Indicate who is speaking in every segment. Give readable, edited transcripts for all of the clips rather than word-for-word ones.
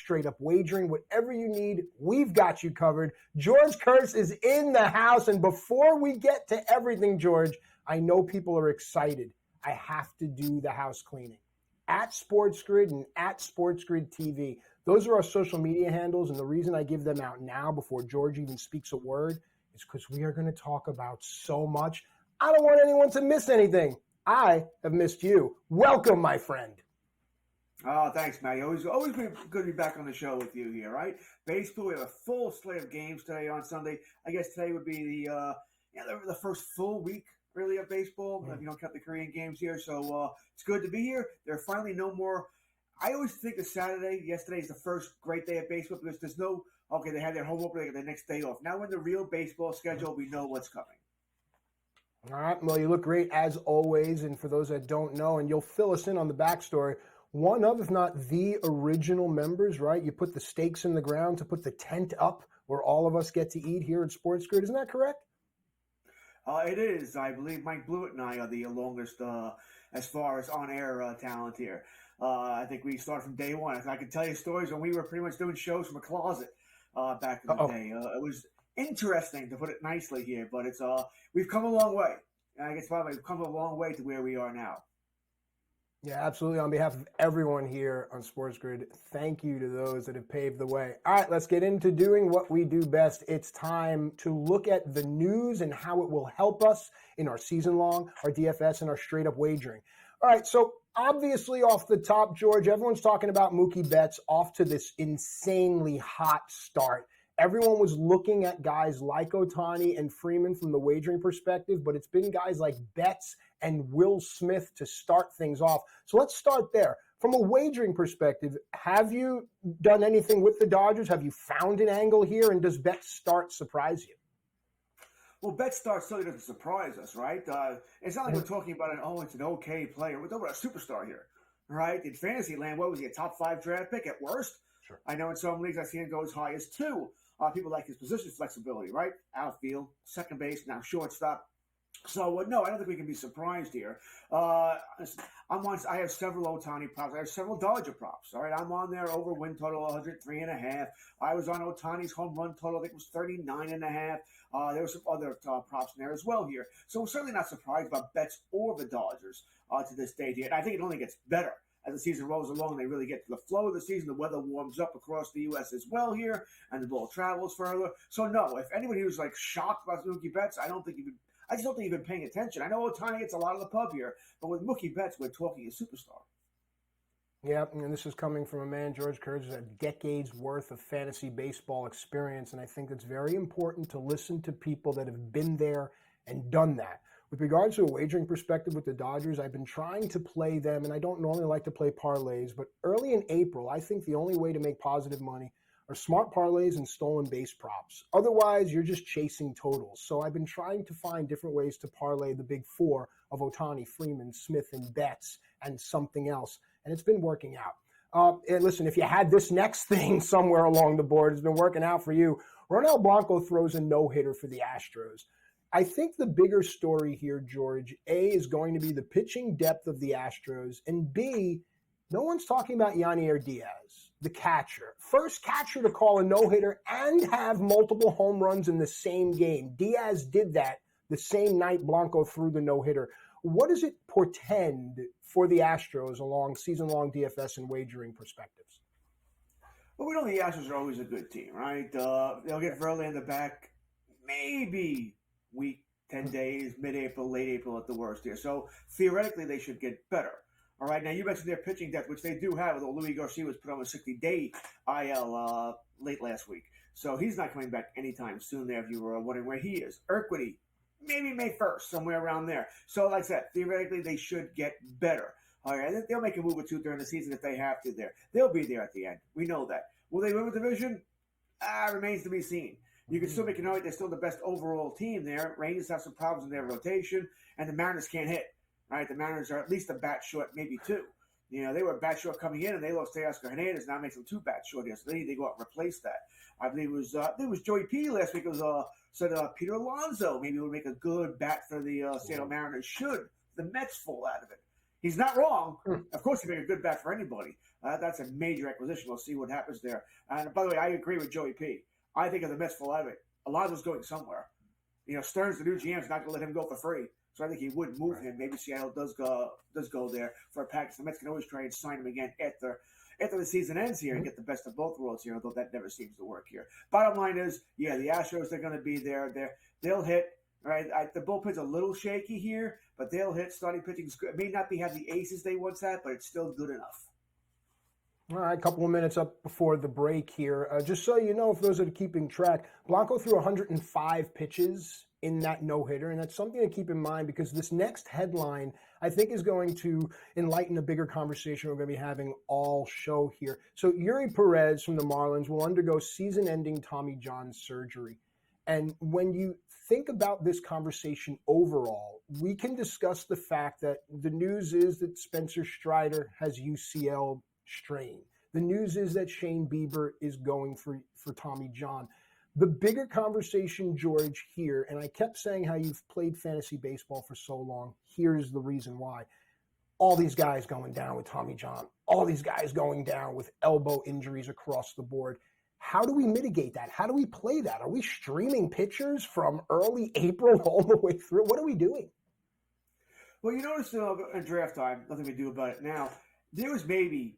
Speaker 1: straight up wagering. Whatever you need, we've got you covered. George Kurtz is in the house. And before we get to everything, George, I know people are excited. I have to do the house cleaning. At SportsGrid and at SportsGrid TV. Those are our social media handles. And the reason I give them out now before George even speaks a word is because we are going to talk about so much. I don't want anyone to miss anything. I have missed you. Welcome, my friend.
Speaker 2: Oh, thanks, Matt. Always good to be back on the show with you here, right? Baseball, we have a full slate of games today on Sunday. I guess today would be the first full week, really, of baseball. If you don't count the Korean games here. So it's good to be here. There are finally no more. I always think of Saturday. Yesterday is the first great day of baseball because there's no, okay, they had their home opener, they got the next day off. Now in the real baseball schedule, we know what's coming.
Speaker 1: All right. Well, you look great as always. And for those that don't know, and you'll fill us in on the backstory, one of, if not the original members, right? You put the stakes in the ground to put the tent up where all of us get to eat here at SportsGrid. Isn't that correct?
Speaker 2: It is. I believe Mike Blewett and I are the longest as far as on-air talent here. I think we started from day one. I can tell you stories when we were pretty much doing shows from a closet back in the day. It was interesting, to put it nicely here, but it's we've come a long way. I guess probably we've come a long way to where we are now.
Speaker 1: Yeah, absolutely. On behalf of everyone here on SportsGrid, thank you to those that have paved the way. All right, let's get into doing what we do best. It's time to look at the news and how it will help us in our season long, our DFS, and our straight up wagering. All right, so obviously off the top, George, everyone's talking about Mookie Betts off to this insanely hot start. Everyone was looking at guys like Ohtani and Freeman from the wagering perspective, but it's been guys like Betts and Will Smith to start things off. So let's start there. From a wagering perspective, have you done anything with the Dodgers? Have you found an angle here? And does Betts start surprise you?
Speaker 2: Well, Betts start certainly doesn't surprise us, right? It's not like we're talking about it's an okay player. We're talking about a superstar here, right? In fantasy land, what was he, a top 5 draft pick at worst?
Speaker 1: Sure.
Speaker 2: I know in some leagues I've seen him go as high as 2. People like his position flexibility, right? Outfield, second base, now shortstop. So, no, I don't think we can be surprised here. I have several Ohtani props. I have several Dodger props. All right, I'm on there over win total 103.5. I was on Ohtani's home run total. I think it was 39.5. There were some other props in there as well here. So we're certainly not surprised about Betts or the Dodgers to this date here. And I think it only gets better as the season rolls along and they really get to the flow of the season. The weather warms up across the U.S. as well here, and the ball travels further. So, no, if anybody who's shocked about Mookie Betts, I just don't think you've been paying attention. I know Ohtani gets a lot of the pub here, but with Mookie Betts, we're talking a superstar.
Speaker 1: Yeah, and this is coming from a man, George Kurtz, who has decades worth of fantasy baseball experience, and I think it's very important to listen to people that have been there and done that. With regards to a wagering perspective with the Dodgers, I've been trying to play them, and I don't normally like to play parlays, but early in April, I think the only way to make positive money are smart parlays and stolen base props. Otherwise, you're just chasing totals. So I've been trying to find different ways to parlay the big 4 of Ohtani, Freeman, Smith, and Betts, and something else, and it's been working out. And listen, if you had this next thing somewhere along the board, it's been working out for you. Ronel Blanco throws a no-hitter for the Astros. I think the bigger story here, George, A, is going to be the pitching depth of the Astros, and B, no one's talking about Yanier Diaz, the catcher. First catcher to call a no-hitter and have multiple home runs in the same game. Diaz did that the same night Blanco threw the no-hitter. What does it portend for the Astros along season-long DFS and wagering perspectives?
Speaker 2: Well, we know the Astros are always a good team, right? They'll get Verlander in the back maybe week, 10 days, mid-April, late April at the worst here. So theoretically, they should get better. All right, now you mentioned their pitching depth, which they do have, although Louis Garcia was put on a 60-day IL late last week. So he's not coming back anytime soon there if you were wondering where he is. Urquidy, maybe May 1st, somewhere around there. So like I said, theoretically, they should get better. All right, they'll make a move or two during the season if they have to there. They'll be there at the end. We know that. Will they win the division? Remains to be seen. You can still make an argument they're still the best overall team there. Rangers have some problems in their rotation, and the Mariners can't hit. Right, the Mariners are at least a bat short, maybe 2. You know, they were a bat short coming in, and they lost Teoscar Hernandez. Now makes them 2 bat short here, so they need to go out and replace that. I believe it was Joey P last week. It was said Peter Alonso maybe would make a good bat for the Seattle Mariners. Should the Mets fall out of it? He's not wrong. Of course, he'd make a good bat for anybody. That's a major acquisition. We'll see what happens there. And by the way, I agree with Joey P. I think of the Mets for Alonso's going somewhere. Stearns, the new GM, is not going to let him go for free. So I think he would move him. Maybe Seattle does go there for a package. The Mets can always try and sign him again after the season ends here and get the best of both worlds here, although that never seems to work here. Bottom line is, the Astros, they're going to be there. They'll hit. Right, the bullpen's a little shaky here, but they'll hit. Starting pitching's good. It may not have the aces they once had, but it's still good enough.
Speaker 1: All right, a couple of minutes up before the break here. Just so you know, for those that are keeping track, Blanco threw 105 pitches in that no-hitter, and that's something to keep in mind because this next headline, I think, is going to enlighten a bigger conversation we're going to be having all show here. So Yuri Perez from the Marlins will undergo season-ending Tommy John surgery. And when you think about this conversation overall, we can discuss the fact that the news is that Spencer Strider has UCL strain. The news is that Shane Bieber is going for Tommy John. The bigger conversation, George, here, and I kept saying how you've played fantasy baseball for so long, here's the reason why. All these guys going down with Tommy John, all these guys going down with elbow injuries across the board. How do we mitigate that? How do we play that? Are we streaming pitchers from early April all the way through? What are we doing?
Speaker 2: Well, you notice in draft time, nothing we do about it now, there was maybe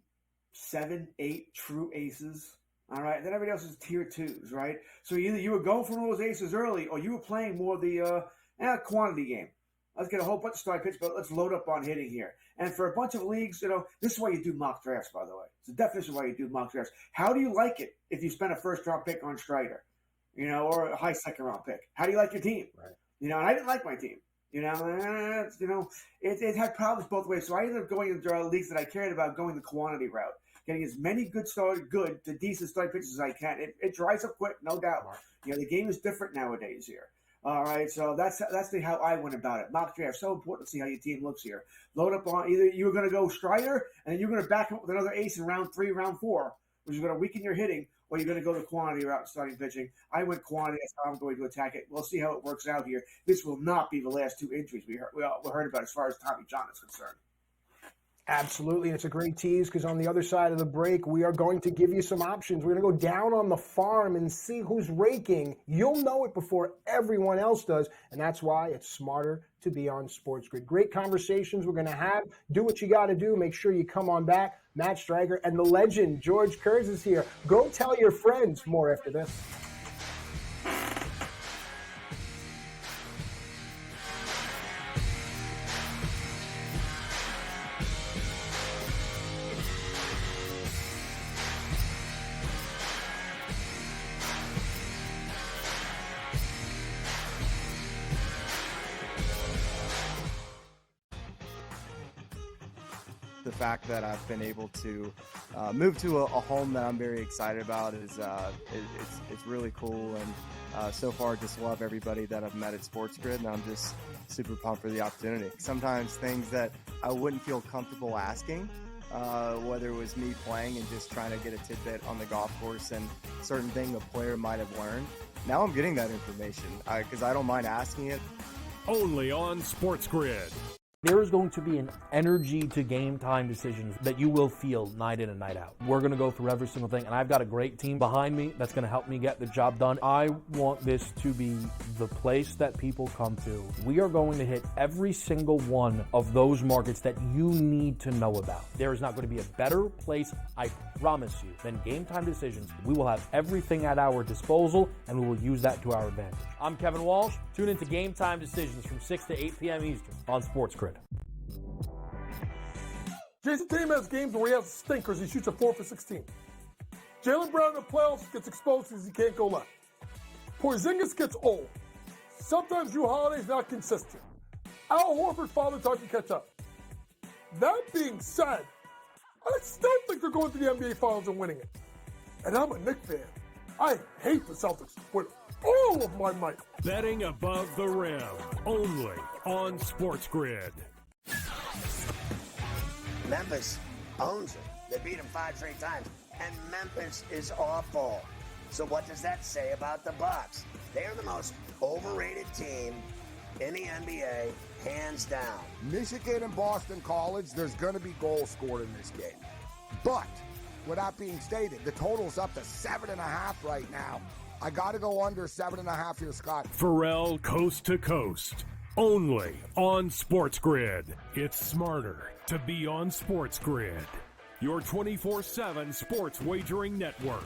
Speaker 2: 7, 8 true aces, all right? Then everybody else is tier 2s, right? So either you were going for one of those aces early or you were playing more of the quantity game. Let's get a whole bunch of starting pitch, but let's load up on hitting here. And for a bunch of leagues, this is why you do mock drafts, by the way. It's the definition of why you do mock drafts. How do you like it if you spend a first-round pick on Strider, or a high second-round pick? How do you like your team?
Speaker 1: Right.
Speaker 2: And I didn't like my team. It had problems both ways. So I ended up going into leagues that I cared about going the quantity route, getting as many good to decent starting pitches as I can. It dries up quick, no doubt. The game is different nowadays here. All right, so that's how I went about it. Mock draft, so important to see how your team looks here. Load up on either you're going to go Strider and then you're going to back up with another ace in round 3, round 4, which is going to weaken your hitting, or you're going to go the quantity route starting pitching. I went quantity. That's how I'm going to attack it. We'll see how it works out here. This will not be the last 2 injuries we heard about as far as Tommy John is concerned.
Speaker 1: Absolutely, and it's a great tease because on the other side of the break, we are going to give you some options. We're going to go down on the farm and see who's raking. You'll know it before everyone else does, and that's why it's smarter to be on SportsGrid. Great conversations we're going to have. Do what you got to do. Make sure you come on back. Matt Striker and the legend, George Kurtz, is here. Go tell your friends. More after this.
Speaker 3: The fact that I've been able to move to a home that I'm very excited about is it's really cool, and so far just love everybody that I've met at SportsGrid, and I'm just super pumped for the opportunity. Sometimes things that I wouldn't feel comfortable asking, whether it was me playing and just trying to get a tidbit on the golf course and certain thing a player might have learned. Now I'm getting that information because I don't mind asking it.
Speaker 4: Only on SportsGrid.
Speaker 5: There is going to be an energy to game time decisions that you will feel night in and night out. We're going to go through every single thing, and I've got a great team behind me that's going to help me get the job done. I want this to be the place that people come to. We are going to hit every single one of those markets that you need to know about. There is not going to be a better place, I promise you, than Game Time Decisions. We will have everything at our disposal, and we will use that to our advantage. I'm Kevin Walsh. Tune into Game Time Decisions from 6 to 8 p.m. Eastern on SportsGrid.
Speaker 6: Jason Tatum has games where he has stinkers. He shoots a 4 for 16. Jaylen Brown in the playoffs gets exposed because he can't go left. Porzingis gets old. Sometimes Drew Holiday's not consistent. Al Horford father time can catch up. That being said, I still think they're going to the NBA Finals and winning it. And I'm a Knicks fan. I hate the Celtics with all of my might.
Speaker 4: Betting above the rim, only on SportsGrid.
Speaker 7: Memphis owns it. They beat them 5 straight times. And Memphis is awful. So what does that say about the Bucks? They're the most overrated team in the NBA, hands down.
Speaker 8: Michigan and Boston College, there's going to be goals scored in this game. But with that being stated, the total's up to 7.5 right now. I got to go under 7.5 here, Scott.
Speaker 4: Pharrell Coast to Coast, only on SportsGrid. It's smarter to be on SportsGrid, your 24/7 sports wagering network.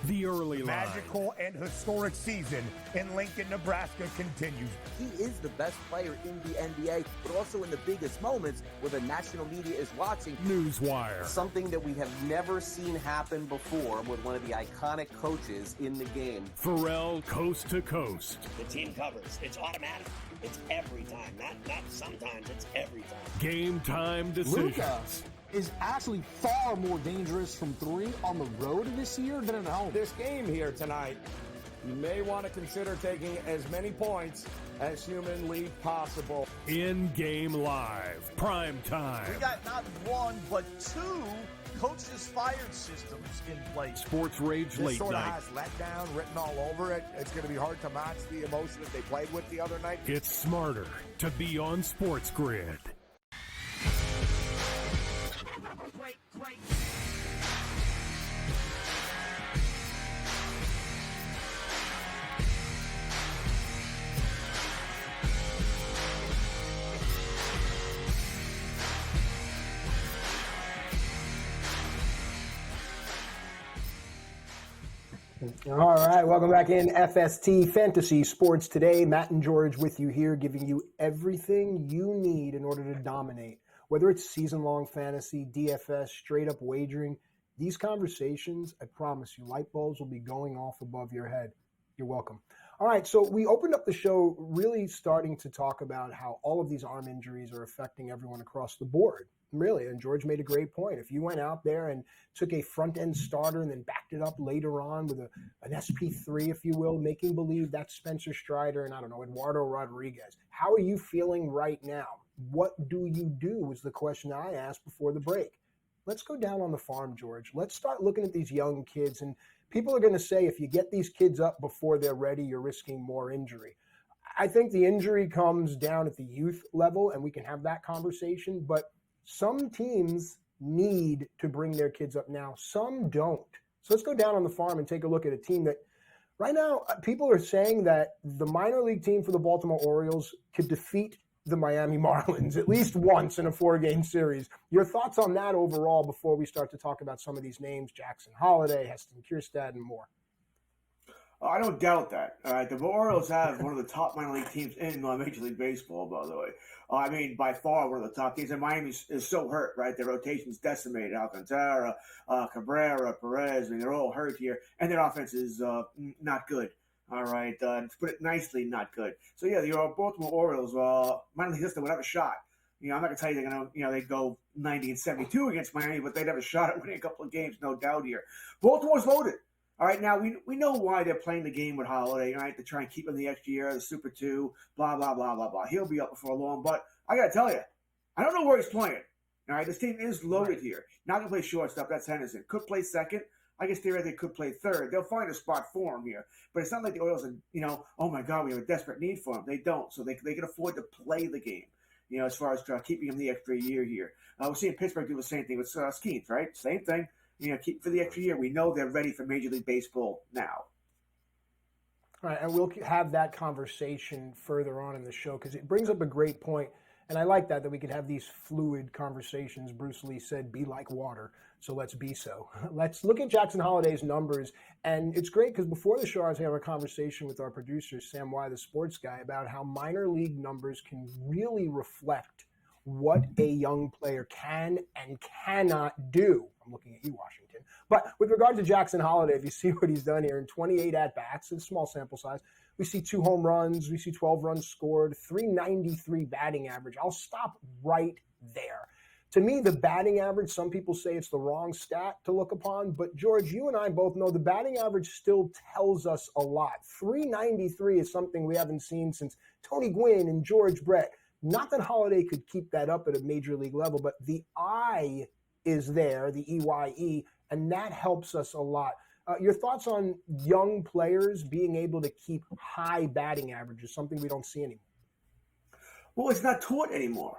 Speaker 4: The early line.
Speaker 9: Magical and historic season in Lincoln, Nebraska continues.
Speaker 10: He is the best player in the NBA, but also in the biggest moments where the national media is watching.
Speaker 4: Newswire.
Speaker 11: Something that we have never seen happen before with one of the iconic coaches in the game.
Speaker 4: Pharrell Coast to Coast.
Speaker 7: The team covers. It's automatic. It's every time. Not sometimes. It's every time.
Speaker 4: Game time decisions.
Speaker 12: Luka is actually far more dangerous from three on the road this year than at home.
Speaker 13: This game here tonight, you may want to consider taking as many points as humanly possible.
Speaker 4: In-game live, prime time.
Speaker 14: We got not one, but two coaches fired systems in place.
Speaker 4: Sports Rage
Speaker 8: This
Speaker 4: Late
Speaker 8: sort of
Speaker 4: Night.
Speaker 8: has letdown written all over it. It's going to be hard to match the emotion that they played with the other night.
Speaker 4: It's smarter to be on SportsGrid.
Speaker 1: All right, welcome back in FST Fantasy Sports Today. Matt and George with you here, giving you everything you need in order to dominate. Whether it's season-long fantasy, DFS, straight-up wagering, these conversations, I promise you, light bulbs will be going off above your head. You're welcome. All right, so we opened up the show really starting to talk about how all of these arm injuries are affecting everyone across the board. Really, and George made a great point. If you went out there and took a front-end starter and then backed it up later on with an SP3, if you will, making believe that's Spencer Strider and, I don't know, Eduardo Rodriguez. How are you feeling right now? What do you do was the question I asked before the break. Let's go down on the farm, George. Let's start looking at these young kids. And people are going to say if you get these kids up before they're ready, you're risking more injury. I think the injury comes down at the youth level, and we can have that conversation, but some teams need to bring their kids up now. Some don't. So let's go down on the farm and take a look at a team that right now people are saying that the minor league team for the Baltimore Orioles could defeat the Miami Marlins at least once in a 4-game series. Your thoughts on that overall before we start to talk about some of these names, Jackson Holliday, Heston Kjerstad, and more?
Speaker 2: I don't doubt that. The Orioles have one of the top minor league teams in Major League Baseball, by the way. I mean, by far one of the top teams. And Miami is so hurt, right? Their rotation's decimated. Alcantara, Cabrera, Perez, I mean, they're all hurt here. And their offense is not good. All right. To put it nicely, not good. So, yeah, the Baltimore Orioles, minor league system would have a shot. You know, I'm not going to tell you they're going to, they'd go 90-72 against Miami, but they'd have a shot at winning a couple of games, no doubt here. Baltimore's loaded. All right, now we know why they're playing the game with Holiday, right? To try and keep him the extra year, the Super 2, blah, blah, blah, blah, blah. He'll be up before long, but I got to tell you, I don't know where he's playing. All right, this team is loaded here. Not going to play shortstop, that's Henderson. Could play second. I guess theoretically could play third. They'll find a spot for him here. But it's not like the Orioles are, oh, my God, we have a desperate need for him. They don't, so they can afford to play the game, as far as keeping him the extra year here. We're seeing Pittsburgh do the same thing with Skeens, right? Same thing. Keep for the extra year. We know they're ready for Major League Baseball now.
Speaker 1: All right, and we'll have that conversation further on in the show because it brings up a great point. And I like that we could have these fluid conversations. Bruce Lee said, be like water, so let's be so. Let's look at Jackson Holliday's numbers. And it's great because before the show, I was having a conversation with our producer, Sam Y, the sports guy, about how minor league numbers can really reflect what a young player can and cannot do. I'm looking at you, Washington. But with regard to Jackson Holliday, if you see what he's done here in 28 at-bats, it's a small sample size, we see 2 home runs, we see 12 runs scored, 393 batting average. I'll stop right there. To me, the batting average, some people say it's the wrong stat to look upon, but George, you and I both know the batting average still tells us a lot. 393 is something we haven't seen since Tony Gwynn and George Brett. Not that Holliday could keep that up at a major league level, but the eye is there, the EYE, and that helps us a lot. Your thoughts on young players being able to keep high batting averages, something we don't see anymore?
Speaker 2: Well, it's not taught anymore.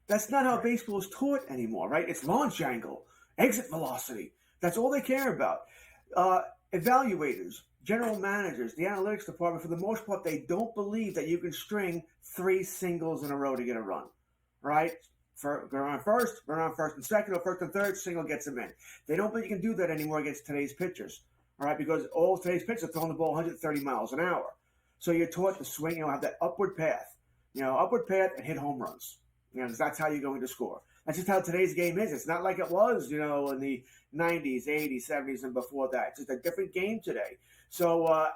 Speaker 2: That's not how baseball is taught anymore, right? It's launch angle. exit velocity. That's all they care about. Evaluators, general managers, the analytics department, for the most part, they don't believe that you can string 3 singles in a row to get a run, right? Run on first and second, or first and third, single gets them in. They don't think you can do that anymore against today's pitchers, all right? Because all today's pitchers are throwing the ball 130 miles an hour. So you're taught to swing, have that upward path, and hit home runs, because that's how you're going to score. That's just how today's game is. It's not like it was, in the 90s, 80s, 70s, and before that. It's just a different game today. So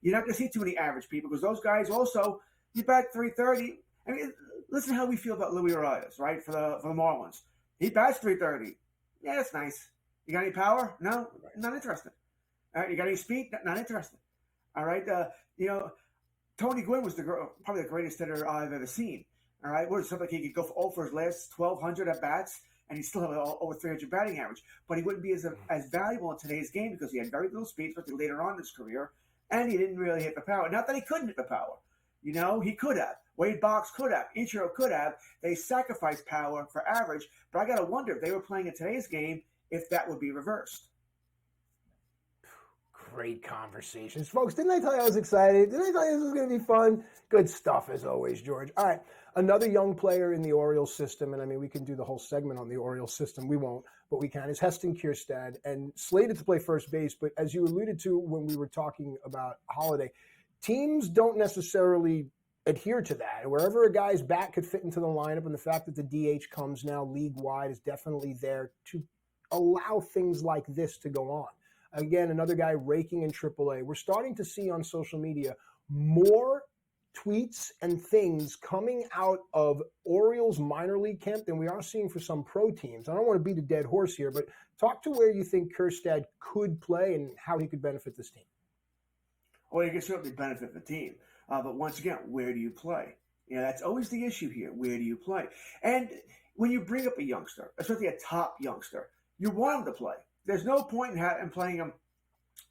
Speaker 2: you're not going to see too many average people, because those guys also, you bat 330. I mean, listen how we feel about Luis Arias, right, for the Marlins. He bats 330. Yeah, that's nice. You got any power? No, not interested. All right, you got any speed? Not interested. All right, Tony Gwynn was probably the greatest hitter I've ever seen. All right, what is something he could go for his last 1,200 at bats, and he still have over 300 batting average. But he wouldn't be as valuable in today's game because he had very little speed, especially later on in his career, and he didn't really hit the power. Not that he couldn't hit the power. He could have. Wade Boggs could have. Ichiro could have. They sacrificed power for average, but I got to wonder if they were playing in today's game, if that would be reversed.
Speaker 1: Great conversations. Folks, didn't I tell you I was excited? Didn't I tell you this was going to be fun? Good stuff as always, George. All right, another young player in the Orioles system, and I mean, we can do the whole segment on the Orioles system. We won't, but we can, is Heston Kjerstad, and slated to play first base. But as you alluded to when we were talking about Holiday, teams don't necessarily adhere to that. Wherever a guy's bat could fit into the lineup, and the fact that the DH comes now league-wide is definitely there to allow things like this to go on. Again, another guy raking in AAA. We're starting to see on social media more tweets and things coming out of Orioles minor league camp than we are seeing for some pro teams. I don't want to beat a dead horse here, but talk to where you think Kjerstad could play and how he could benefit this team.
Speaker 2: Well, he can certainly benefit the team. But once again, where do you play? That's always the issue here. Where do you play? And when you bring up a youngster, especially a top youngster, you want him to play. There's no point in playing them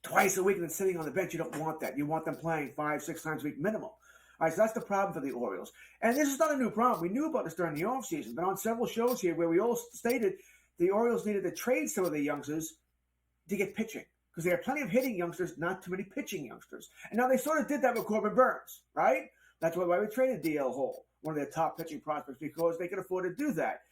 Speaker 2: twice a week and then sitting on the bench. You don't want that. You want them playing 5-6 times a week minimum. All right, so that's the problem for the Orioles. And this is not a new problem. We knew about this during the offseason, but on several shows here where we all stated the Orioles needed to trade some of the youngsters to get pitching because there are plenty of hitting youngsters, not too many pitching youngsters. And now they sort of did that with Corbin Burns, right? That's why we traded DL Hall, one of their top pitching prospects, because they could afford to do that.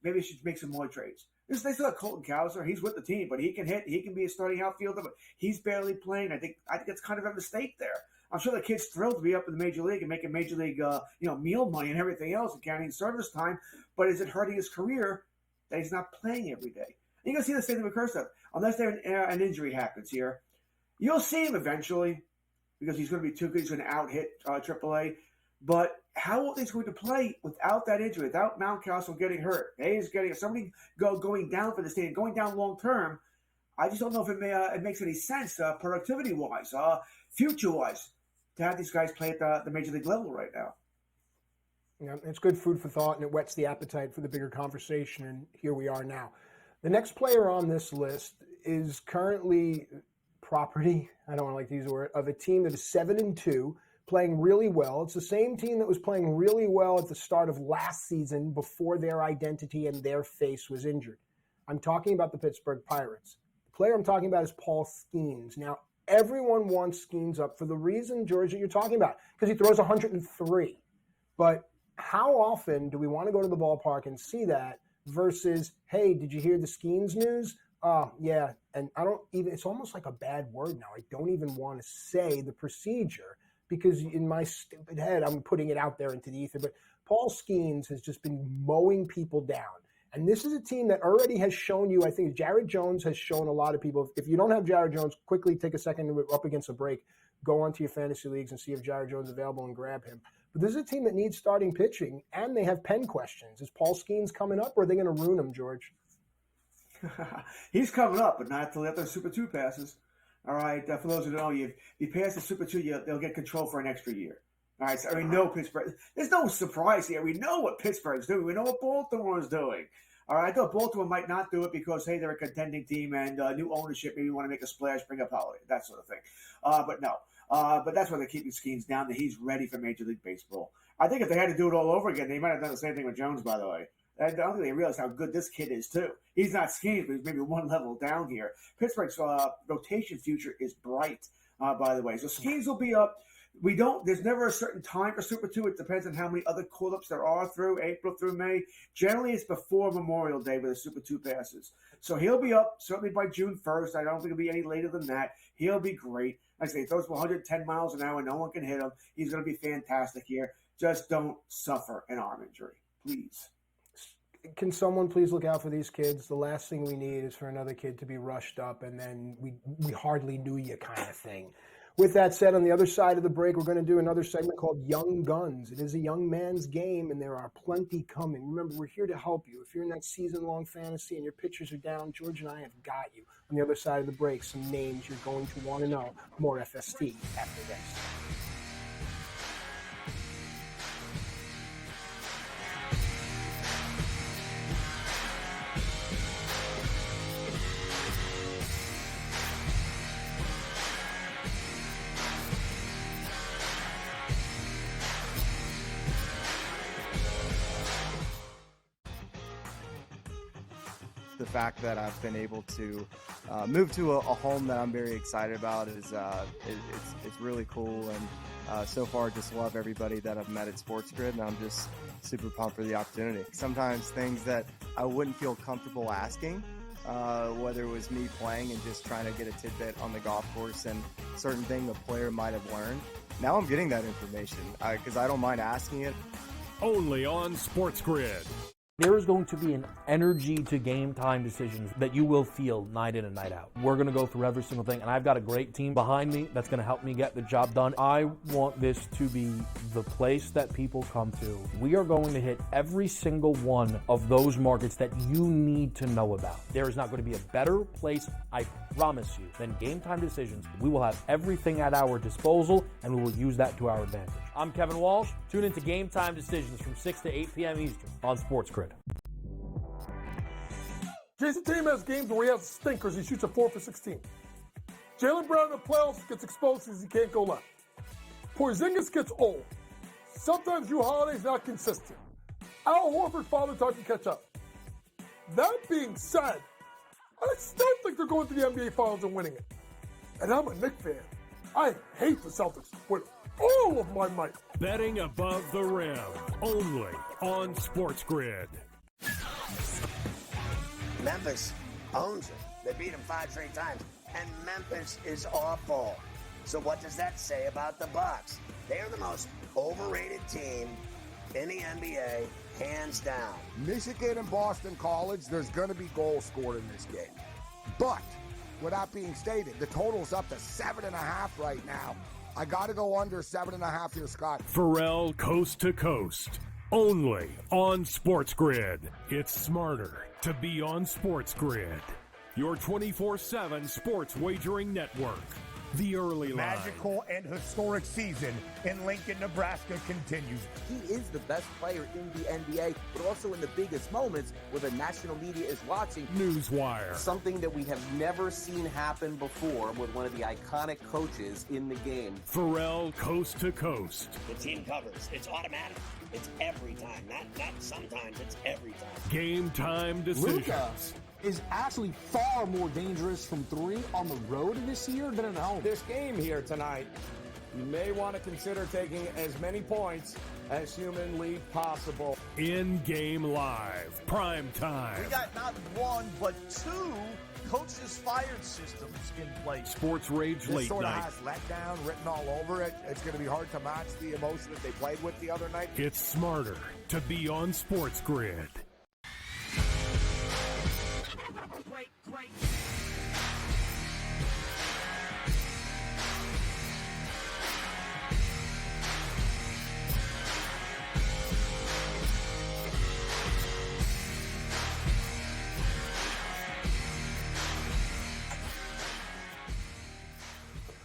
Speaker 2: Maybe they should make some more trades. They still have Colton Cowser. He's with the team, but he can hit. He can be a starting outfielder, but he's barely playing. I think that's kind of a mistake there. I'm sure the kid's thrilled to be up in the major league and making major league, meal money and everything else and counting service time. But is it hurting his career that he's not playing every day? And you're gonna see the same thing with Kjerstad. Unless an injury happens here, you'll see him eventually because he's going to be too good. He's going to out-hit AAA. But how he's going to play without that injury, without Mountcastle getting hurt? He's getting somebody going down for this team, going down long term. I just don't know if it makes any sense, productivity-wise, future-wise, to have these guys play at the major league level right now.
Speaker 1: Yeah, it's good food for thought, and it whets the appetite for the bigger conversation. And here we are now. The next player on this list is currently property. I don't like to use the word of a team that is 7-2. Playing really well. It's the same team that was playing really well at the start of last season before their identity and their face was injured. I'm talking about the Pittsburgh Pirates. The player I'm talking about is Paul Skeens. Now, everyone wants Skeens up for the reason, George, that you're talking about, because he throws 103. But how often do we want to go to the ballpark and see that versus, hey, did you hear the Skeens news? Yeah. And I don't even, it's almost like a bad word now. I don't even want to say the procedure, because in my stupid head, I'm putting it out there into the ether. But Paul Skeens has just been mowing people down. And this is a team that already has shown you, I think Jared Jones has shown a lot of people. If you don't have Jared Jones, quickly take a second up against a break, go onto your fantasy leagues and see if Jared Jones is available and grab him. But this is a team that needs starting pitching, and they have pen questions. Is Paul Skeens coming up, or are they going to ruin him, George?
Speaker 2: He's coming up, but not until after the Super 2 passes. All right, for those who don't know, you pass the Super 2, they'll get control for an extra year. All right, so we know Pittsburgh. There's no surprise here. We know what Pittsburgh's doing. We know what Baltimore's doing. All right, I thought Baltimore might not do it because, hey, they're a contending team and new ownership, maybe want to make a splash, bring up Holiday, that sort of thing. But no. But that's why they're keeping Skeens down, that he's ready for Major League Baseball. I think if they had to do it all over again, they might have done the same thing with Jones, by the way. I don't think they realize how good this kid is, too. He's not Skeens, but he's maybe one level down here. Pittsburgh's rotation future is bright, by the way. So Skeens will be up. There's never a certain time for Super 2. It depends on how many other call-ups there are through April through May. Generally, it's before Memorial Day where the Super 2 passes. So he'll be up certainly by June 1st. I don't think it'll be any later than that. He'll be great. Like I say, he throws 110 miles an hour. No one can hit him. He's going to be fantastic here. Just don't suffer an arm injury, please.
Speaker 1: Can someone please look out for these kids? The last thing we need is for another kid to be rushed up and then we hardly knew you kind of thing. With that said, on the other side of the break, we're going to do another segment called Young Guns. It is a young man's game, and there are plenty coming. Remember, we're here to help you. If you're in that season-long fantasy and your pitchers are down, George and I have got you. On the other side of the break, some names you're going to want to know. More FST after this.
Speaker 3: The fact that I've been able to move to a home that I'm very excited about is it's really cool, and so far just love everybody that I've met at SportsGrid, and I'm just super pumped for the opportunity. Sometimes things that I wouldn't feel comfortable asking, whether it was me playing and just trying to get a tidbit on the golf course and certain thing the player might have learned. Now I'm getting that information because I don't mind asking it.
Speaker 4: Only on SportsGrid.
Speaker 5: There is going to be an energy to game time decisions that you will feel night in and night out. We're going to go through every single thing, and I've got a great team behind me that's going to help me get the job done. I want this to be the place that people come to. We are going to hit every single one of those markets that you need to know about. There is not going to be a better place, I promise you, than Game Time Decisions. We will have everything at our disposal, and we will use that to our advantage. I'm Kevin Walsh. Tune into Game Time Decisions from 6 to 8 p.m. Eastern on SportsGrid.
Speaker 6: Jason Tatum has games where he has stinkers. He shoots a 4 for 16. Jaylen Brown in the playoffs gets exposed because he can't go left. Porzingis gets old. Sometimes Drew Holiday's not consistent. Al Horford father time to catch up. That being said, I still think they're going to the NBA Finals and winning it. And I'm a Knicks fan. I hate the Celtics with all of my might.
Speaker 4: Betting above the rim, only on SportsGrid.
Speaker 7: Memphis owns it. They beat them 5 straight times. And Memphis is awful. So what does that say about the Bucks? They're the most overrated team in the NBA, hands down.
Speaker 8: Michigan and Boston College, there's going to be goals scored in this game. But, with that being stated, the total's up to 7.5 right now. I got to go under 7.5 here, Scott.
Speaker 4: Pharrell Coast to Coast, only on SportsGrid. It's smarter to be on SportsGrid. Your 24/7 sports wagering network. The early line.
Speaker 9: Magical and historic season in Lincoln, Nebraska continues.
Speaker 10: He is the best player in the NBA, but also in the biggest moments where the national media is watching.
Speaker 4: Newswire.
Speaker 11: Something that we have never seen happen before with one of the iconic coaches in the game.
Speaker 4: Pharrell Coast to Coast.
Speaker 7: The team covers. It's automatic. It's every time. Not sometimes. It's every time.
Speaker 4: Game time decisions.
Speaker 12: Luka is actually far more dangerous from 3 on the road this year than at home.
Speaker 13: This game here tonight, you may want to consider taking as many points as humanly possible.
Speaker 4: In-game live, prime time.
Speaker 14: We got not 1, but 2 coaches fired systems in place.
Speaker 4: Sports Rage
Speaker 8: This
Speaker 4: late
Speaker 8: sort of
Speaker 4: night.
Speaker 8: has letdown written all over it. It's going to be hard to match the emotion that they played with the other night.
Speaker 4: It's smarter to be on SportsGrid.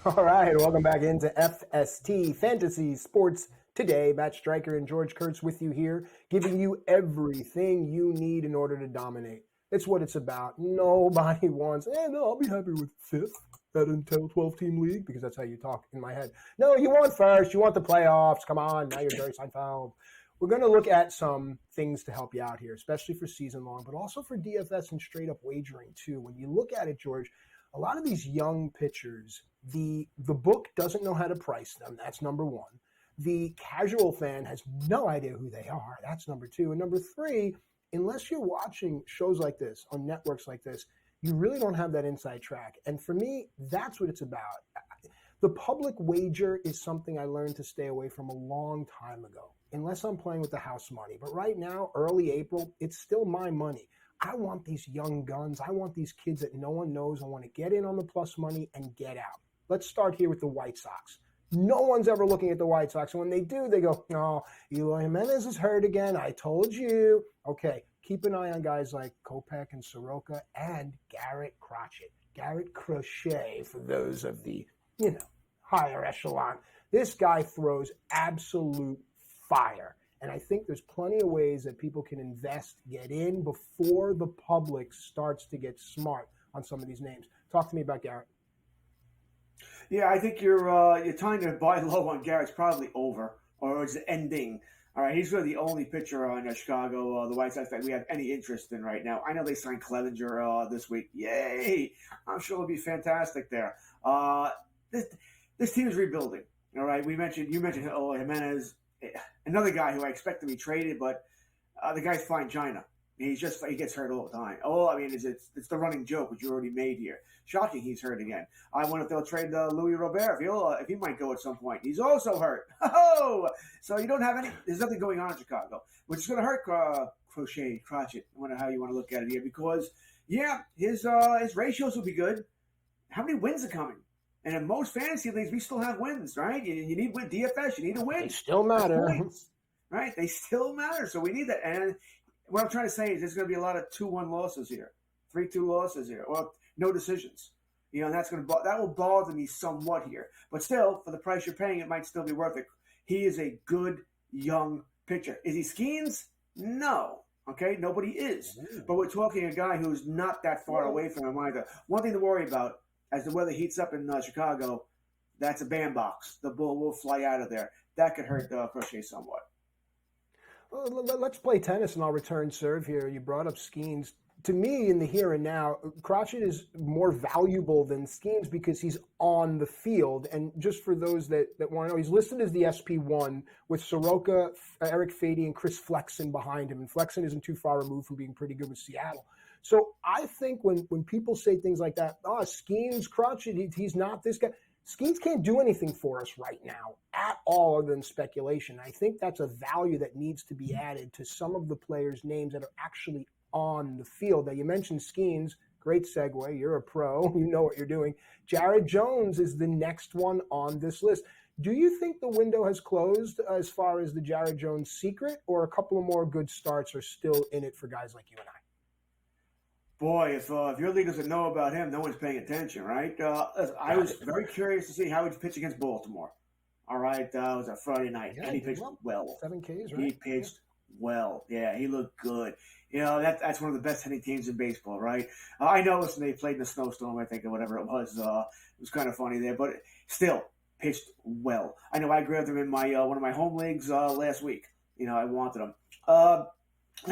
Speaker 1: All right, welcome back into FST Fantasy Sports Today. Matt Striker and George Kurtz with you here, giving you everything you need in order to dominate. It's what it's about. Nobody wants, no, I'll be happy with 5th at a 12-team league, because that's how you talk in my head. No, you want first. You want the playoffs. Come on, now you're Jerry Seinfeld. we're going to look at some things to help you out here, especially for season long, but also for DFS and straight up wagering too. When you look at it, George, a lot of these young pitchers, the book doesn't know how to price them. That's number one. The casual fan has no idea who they are. That's number two. And number three, unless you're watching shows like this on networks like this, you really don't have that inside track. And for me, that's what it's about. The public wager is something I learned to stay away from a long time ago, unless I'm playing with the house money. But right now, early April, it's still my money. I want these young guns. I want these kids that no one knows. I want to get in on the plus money and get out. Let's start here with the White Sox. No one's ever looking at the White Sox. And when they do, they go, "Oh, Eloy Jimenez is hurt again. I told you." Okay, keep an eye on guys like Kopech and Soroka and Garrett Crochet. Garrett Crochet, for those of the, higher echelon. This guy throws absolute fire. And I think there's plenty of ways that people can invest, get in before the public starts to get smart on some of these names. Talk to me about Garrett.
Speaker 2: Yeah, I think your time to buy low on Garrett's probably over, or it's ending. All right, he's really the only pitcher on Chicago, the White Sox, that we have any interest in right now. I know they signed Clevenger this week. Yay! I'm sure it'll be fantastic there. This team is rebuilding. All right, you mentioned Jimenez, another guy who I expect to be traded, but the guy's flying China. He gets hurt all the time. It's the running joke which you already made here. Shocking, he's hurt again. I wonder if they'll trade Louis Robert if he might go at some point. He's also hurt. So you don't have any. There's nothing going on in Chicago, which is going to hurt Crochet. I wonder how you want to look at it here, because his ratios will be good. How many wins are coming? And in most fantasy leagues, we still have wins, right? You need win DFS. You need a win.
Speaker 1: They still matter,
Speaker 2: points, right? They still matter. So we need that. And what I'm trying to say is there's going to be a lot of 2-1 losses here, 3-2 losses here, or no decisions. And that will bother me somewhat here. But still, for the price you're paying, it might still be worth it. He is a good young pitcher. Is he Skeens? No. Okay, nobody is. But we're talking a guy who's not that far away from him either. One thing to worry about, as the weather heats up in Chicago, that's a bandbox. The ball will fly out of there. That could hurt Crochet somewhat.
Speaker 1: Well, let's play tennis, and I'll return serve here. You brought up Skeens. To me, in the here and now, Crochet is more valuable than Skeens because he's on the field. And just for those that want to know, he's listed as the SP1 with Soroka, Eric Fady, and Chris Flexen behind him. And Flexen isn't too far removed from being pretty good with Seattle. So I think when people say things like that, Skeens, Crochet, he's not this guy. Skeens can't do anything for us right now at all other than speculation. I think that's a value that needs to be added to some of the players' names that are actually on the field. Now, you mentioned Skeens. Great segue. You're a pro. You know what you're doing. Jared Jones is the next one on this list. Do you think the window has closed as far as the Jared Jones secret, or a couple of more good starts are still in it for guys like you and I?
Speaker 2: Boy, if your league doesn't know about him, no one's paying attention, right? I was very curious to see how he'd pitch against Baltimore. All right, it was a Friday night, and he pitched well.
Speaker 1: 7 Ks, right?
Speaker 2: He pitched well. Yeah, he looked good. That's one of the best hitting teams in baseball, right? I know, listen, they played in the snowstorm, I think, or whatever it was. It was kind of funny there, but still pitched well. I know I grabbed him in my one of my home leagues last week. I wanted him. Now,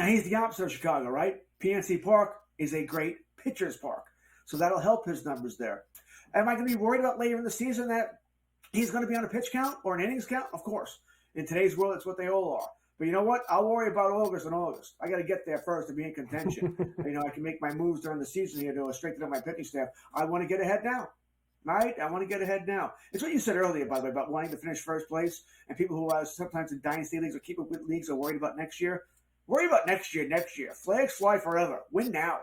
Speaker 2: he's the opposite of Chicago, right? PNC Park is a great pitcher's park. So that'll help his numbers there. Am I going to be worried about later in the season that he's going to be on a pitch count or an innings count? Of course. In today's world, it's what they all are. But you know what? I'll worry about August. I got to get there first to be in contention. I can make my moves during the season here to straighten up my pitching staff. I want to get ahead now. Right? I want to get ahead now. It's what you said earlier, by the way, about wanting to finish first place. And people who sometimes in dynasty leagues or keep it with leagues are worried about next year. Worry about next year. Flags fly forever. Win now.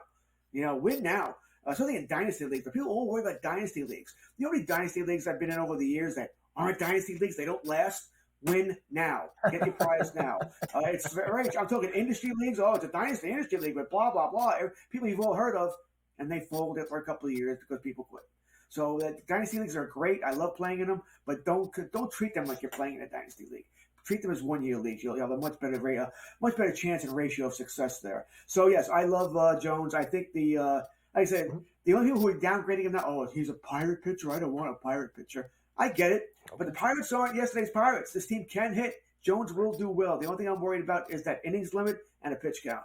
Speaker 2: Win now. Something in dynasty leagues. But people all worry about dynasty leagues. The only dynasty leagues I've been in over the years that aren't dynasty leagues, they don't last. Win now. Get your prize now. It's very. I'm talking industry leagues. Oh, it's a dynasty industry league, but blah blah blah. People you've all heard of, and they fold after a couple of years because people quit. So dynasty leagues are great. I love playing in them, but don't treat them like you're playing in a dynasty league. Treat them as 1-year leagues. You'll have a much better chance and ratio of success there. So yes, I love Jones. I think like I said, the only people who are downgrading him now, he's a Pirate pitcher. I don't want a Pirate pitcher. I get it, but the Pirates aren't yesterday's Pirates. This team can hit Jones will do well. The only thing I'm worried about is that innings limit and a pitch count.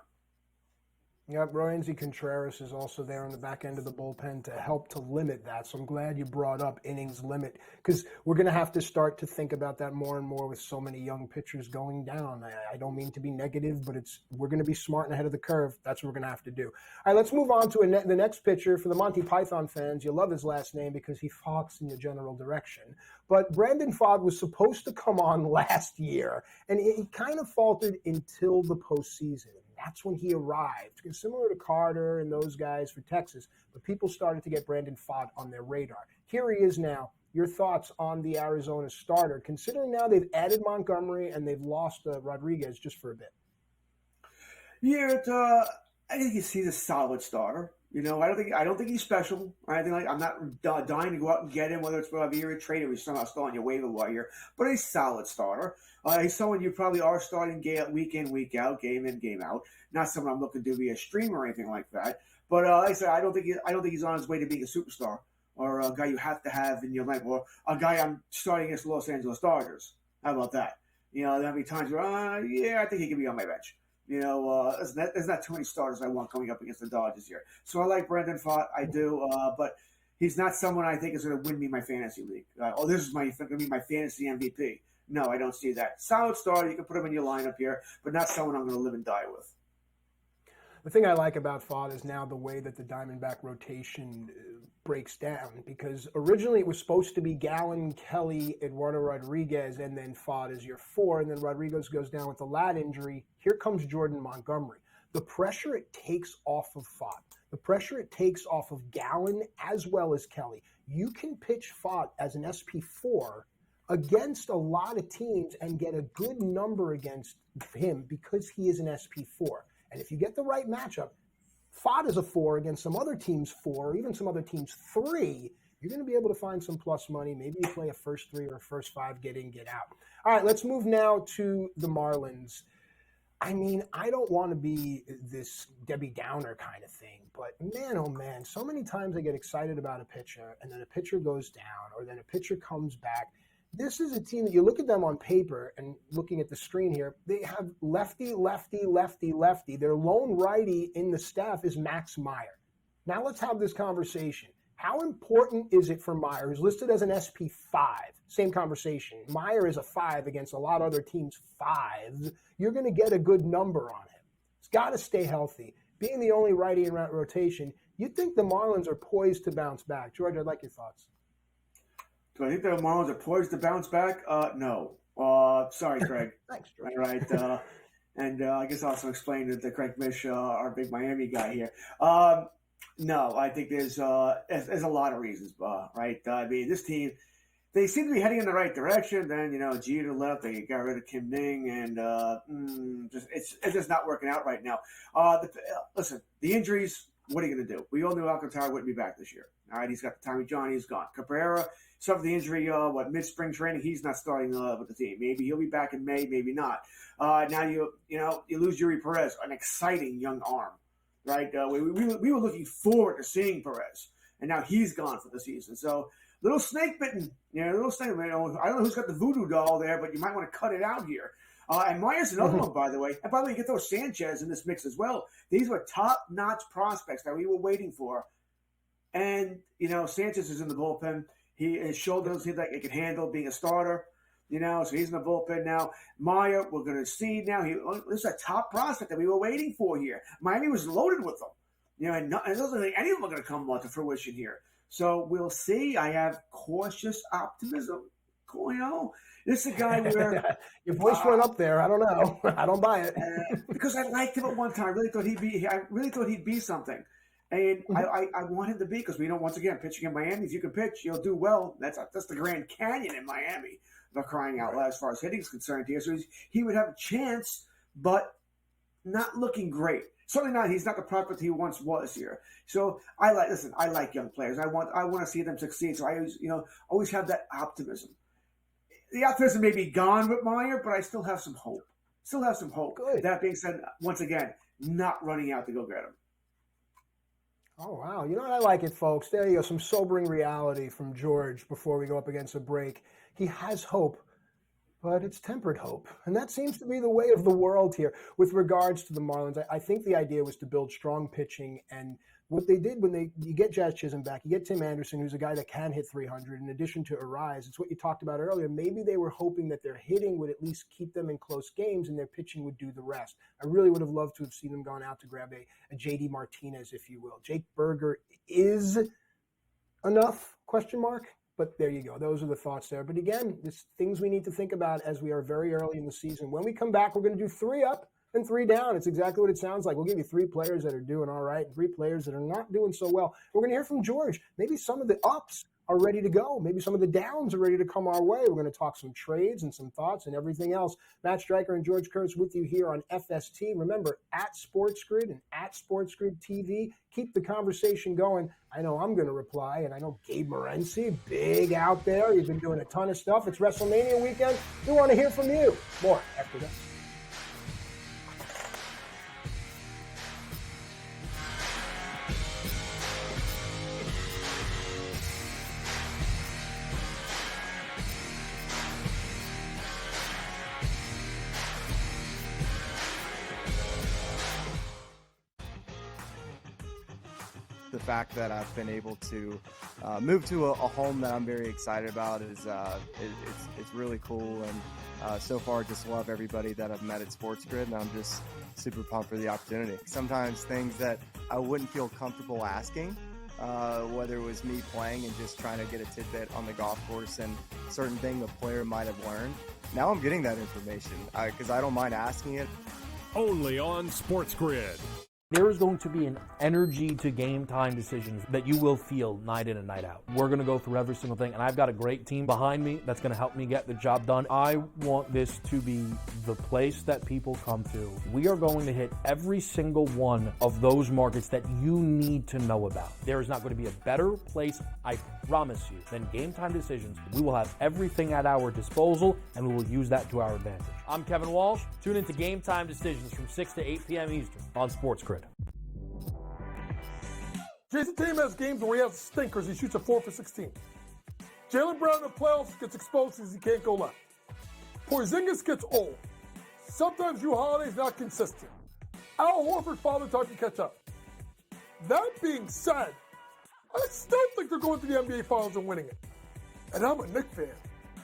Speaker 1: Yep, Roansy Contreras is also there on the back end of the bullpen to help to limit that. So I'm glad you brought up innings limit because we're going to have to start to think about that more and more with so many young pitchers going down. I don't mean to be negative, but we're going to be smart and ahead of the curve. That's what we're going to have to do. All right, let's move on to the next pitcher. For the Monty Python fans, you love his last name because he fogs in your general direction. But Brandon Pfaadt was supposed to come on last year, and he kind of faltered until the postseason. That's when he arrived, similar to Carter and those guys for Texas. But people started to get Brandon Pfaadt on their radar. Here he is now. Your thoughts on the Arizona starter, considering now they've added Montgomery and they've lost Rodriguez just for a bit?
Speaker 2: Yeah, I think he's a solid starter. I don't think he's special. I'm not dying to go out and get him, whether it's via a trade or he's somehow still on your waiver wire. But he's a solid starter. He's someone you probably are starting week in, week out, game in, game out. Not someone I'm looking to be a streamer or anything like that. But like I said, I don't think he's on his way to being a superstar or a guy you have to have in your lineup or a guy I'm starting against the Los Angeles Dodgers. How about that? There'll be times where I think he can be on my bench. There's not too many starters I want coming up against the Dodgers here. So I like Brandon Pfaadt, I do, but he's not someone I think is going to win me my fantasy league. This is going to be my fantasy MVP. No, I don't see that. Solid starter, you can put him in your lineup here, but not someone I'm going to live and die with.
Speaker 1: The thing I like about Pfaadt is now the way that the Diamondback rotation breaks down, because originally it was supposed to be Gallen, Kelly, Eduardo Rodriguez, and then Pfaadt is your 4, and then Rodriguez goes down with a lat injury. Here comes Jordan Montgomery. The pressure it takes off of Pfaadt, the pressure it takes off of Gallen as well as Kelly. You can pitch Pfaadt as an SP4 against a lot of teams and get a good number against him because he is an SP4. And if you get the right matchup, Pfaadt is a 4 against some other teams' 4, or even some other teams' 3, you're going to be able to find some plus money. Maybe you play a first 3 or a first 5, get in, get out. All right, let's move now to the Marlins. I mean, I don't want to be this Debbie Downer kind of thing, but man, oh man, so many times I get excited about a pitcher, and then a pitcher goes down, or then a pitcher comes back. This is a team that you look at them on paper and looking at the screen here, they have lefty, lefty, lefty, lefty. Their lone righty in the staff is Max Meyer. Now let's have this conversation. How important is it for Meyer, who's listed as an SP5? Same conversation. Meyer is a 5 against a lot of other teams' 5s. You're going to get a good number on him. He's got to stay healthy. Being the only righty in that rotation, you'd think the Marlins are poised to bounce back. George, I'd like your thoughts.
Speaker 2: Do I think the Marlins are poised to bounce back? No. Sorry, Craig.
Speaker 1: Thanks, George.
Speaker 2: All right. And I guess I'll also explain to Craig Mish, our big Miami guy here. No, I think there's a lot of reasons, right? I mean, this team, they seem to be heading in the right direction. Then, Jeter left. They got rid of Kim Ning, and it's just not working out right now. Listen, the injuries, what are you going to do? We all knew Alcantara wouldn't be back this year. All right, he's got the Tommy John. He's gone. Cabrera suffered the injury, mid-spring training. He's not starting with the team. Maybe he'll be back in May, maybe not. Now you lose Yuri Perez, an exciting young arm, right? We were looking forward to seeing Perez, and now he's gone for the season. So little snake bitten, little snake. I don't know who's got the voodoo doll there, but you might want to cut it out here. And Meyer's another one, by the way. And by the way, you get those Sanchez in this mix as well. These were top-notch prospects that we were waiting for. And, Sanchez is in the bullpen. His shoulder doesn't seem like it can handle being a starter, so he's in the bullpen now. Meyer, we're going to see now. This is a top prospect that we were waiting for here. Miami was loaded with them, and it doesn't think any of them are going to come to fruition here. So we'll see. I have cautious optimism. This is a guy where
Speaker 1: your voice went up there. I don't know. I don't buy it
Speaker 2: because I liked him at one time. I really thought he'd be something. And I want him to be, because we don't, once again, pitching in Miami, if you can pitch, you'll do well. That's the Grand Canyon in Miami, for crying out loud as far as hitting is concerned here. So he would have a chance, but not looking great. Certainly not. He's not the prospect he once was here. So I like young players. I want to see them succeed. So I always have that optimism. The optimism may be gone with Meyer, but I still have some hope. Good. That being said, once again, not running out to go get him.
Speaker 1: Oh, wow. I like it, folks. There you go. Some sobering reality from George before we go up against a break. He has hope, but it's tempered hope. And that seems to be the way of the world here with regards to the Marlins. I think the idea was to build strong pitching, and what they did when you get Jazz Chisholm back, you get Tim Anderson, who's a guy that can hit 300, in addition to Arise. It's what you talked about earlier. Maybe they were hoping that their hitting would at least keep them in close games and their pitching would do the rest. I really would have loved to have seen them gone out to grab a JD Martinez, if you will. Jake Berger is enough, question mark? But there you go. Those are the thoughts there. But again, there's things we need to think about as we are very early in the season. When we come back, we're going to do 3 up and 3 down. It's exactly what it sounds like. We'll give you 3 players that are doing all right and 3 players that are not doing so well. We're going to hear from George. Maybe some of the ups are ready to go. Maybe some of the downs are ready to come our way. We're going to talk some trades and some thoughts and everything else. Matt Striker and George Kurtz with you here on FST. Remember, at SportsGrid and at SportsGrid TV, keep the conversation going. I know I'm going to reply, and I know Gabe Morency, big out there. He's been doing a ton of stuff. It's WrestleMania weekend. We want to hear from you. More after that.
Speaker 3: The fact that I've been able to move to a home that I'm very excited about is it's really cool, and so far just love everybody that I've met at SportsGrid, and I'm just super pumped for the opportunity. Sometimes things that I wouldn't feel comfortable asking, whether it was me playing and just trying to get a tidbit on the golf course and certain thing the player might have learned, now I'm getting that information because I don't mind asking it.
Speaker 4: Only on SportsGrid.
Speaker 5: There is going to be an energy to game time decisions that you will feel night in and night out. We're going to go through every single thing, and I've got a great team behind me that's going to help me get the job done. I want this to be the place that people come to. We are going to hit every single one of those markets that you need to know about. There is not going to be a better place, I promise you, than Game Time Decisions. We will have everything at our disposal, and we will use that to our advantage. I'm Kevin Walsh. Tune into Game Time Decisions from 6 to 8 p.m. Eastern on SportsGrid.
Speaker 6: Jason Tatum has games where he has stinkers. He shoots a 4 for 16. Jaylen Brown in the playoffs gets exposed because he can't go left. Porzingis gets old. Sometimes Drew Holiday's not consistent. Al Horford father time to catch up. That being said, I still think they're going to the NBA Finals and winning it. And I'm a Knicks fan.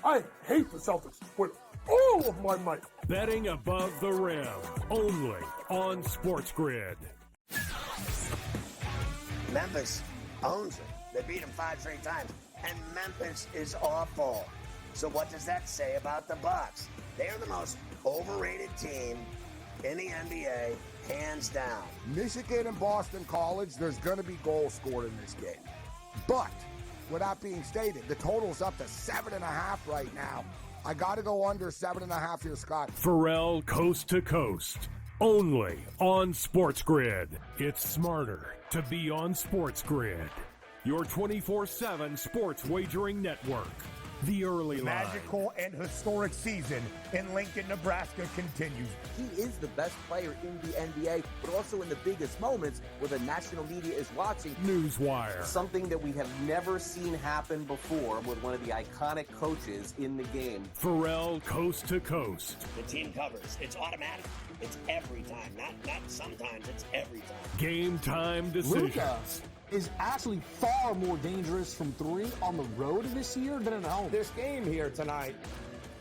Speaker 6: I hate the Celtics with all of my might.
Speaker 4: Betting above the rim, only on SportsGrid.
Speaker 7: Memphis owns it. They beat them 5 straight times. And Memphis is awful. So what does that say about the Bucks? They are the most overrated team in the NBA, hands down.
Speaker 8: Michigan and Boston College, there's going to be goals scored in this game. But, with that being stated, the total's up to 7.5 right now. I got to go under 7.5 here, Scott.
Speaker 4: Pharrell Coast to Coast, only on SportsGrid. It's smarter to be on SportsGrid. Your 24/7 sports wagering network. The early line.
Speaker 9: Magical and historic season in Lincoln, Nebraska continues.
Speaker 10: He is the best player in the NBA, but also in the biggest moments where the national media is watching.
Speaker 4: Newswire.
Speaker 11: Something that we have never seen happen before with one of the iconic coaches in the game.
Speaker 4: Pharrell Coast to Coast.
Speaker 7: The team covers. It's automatic. It's every time. Not sometimes. It's every time.
Speaker 4: Game time decisions.
Speaker 12: Luka is actually far more dangerous from 3 on the road this year than at home.
Speaker 13: This game here tonight,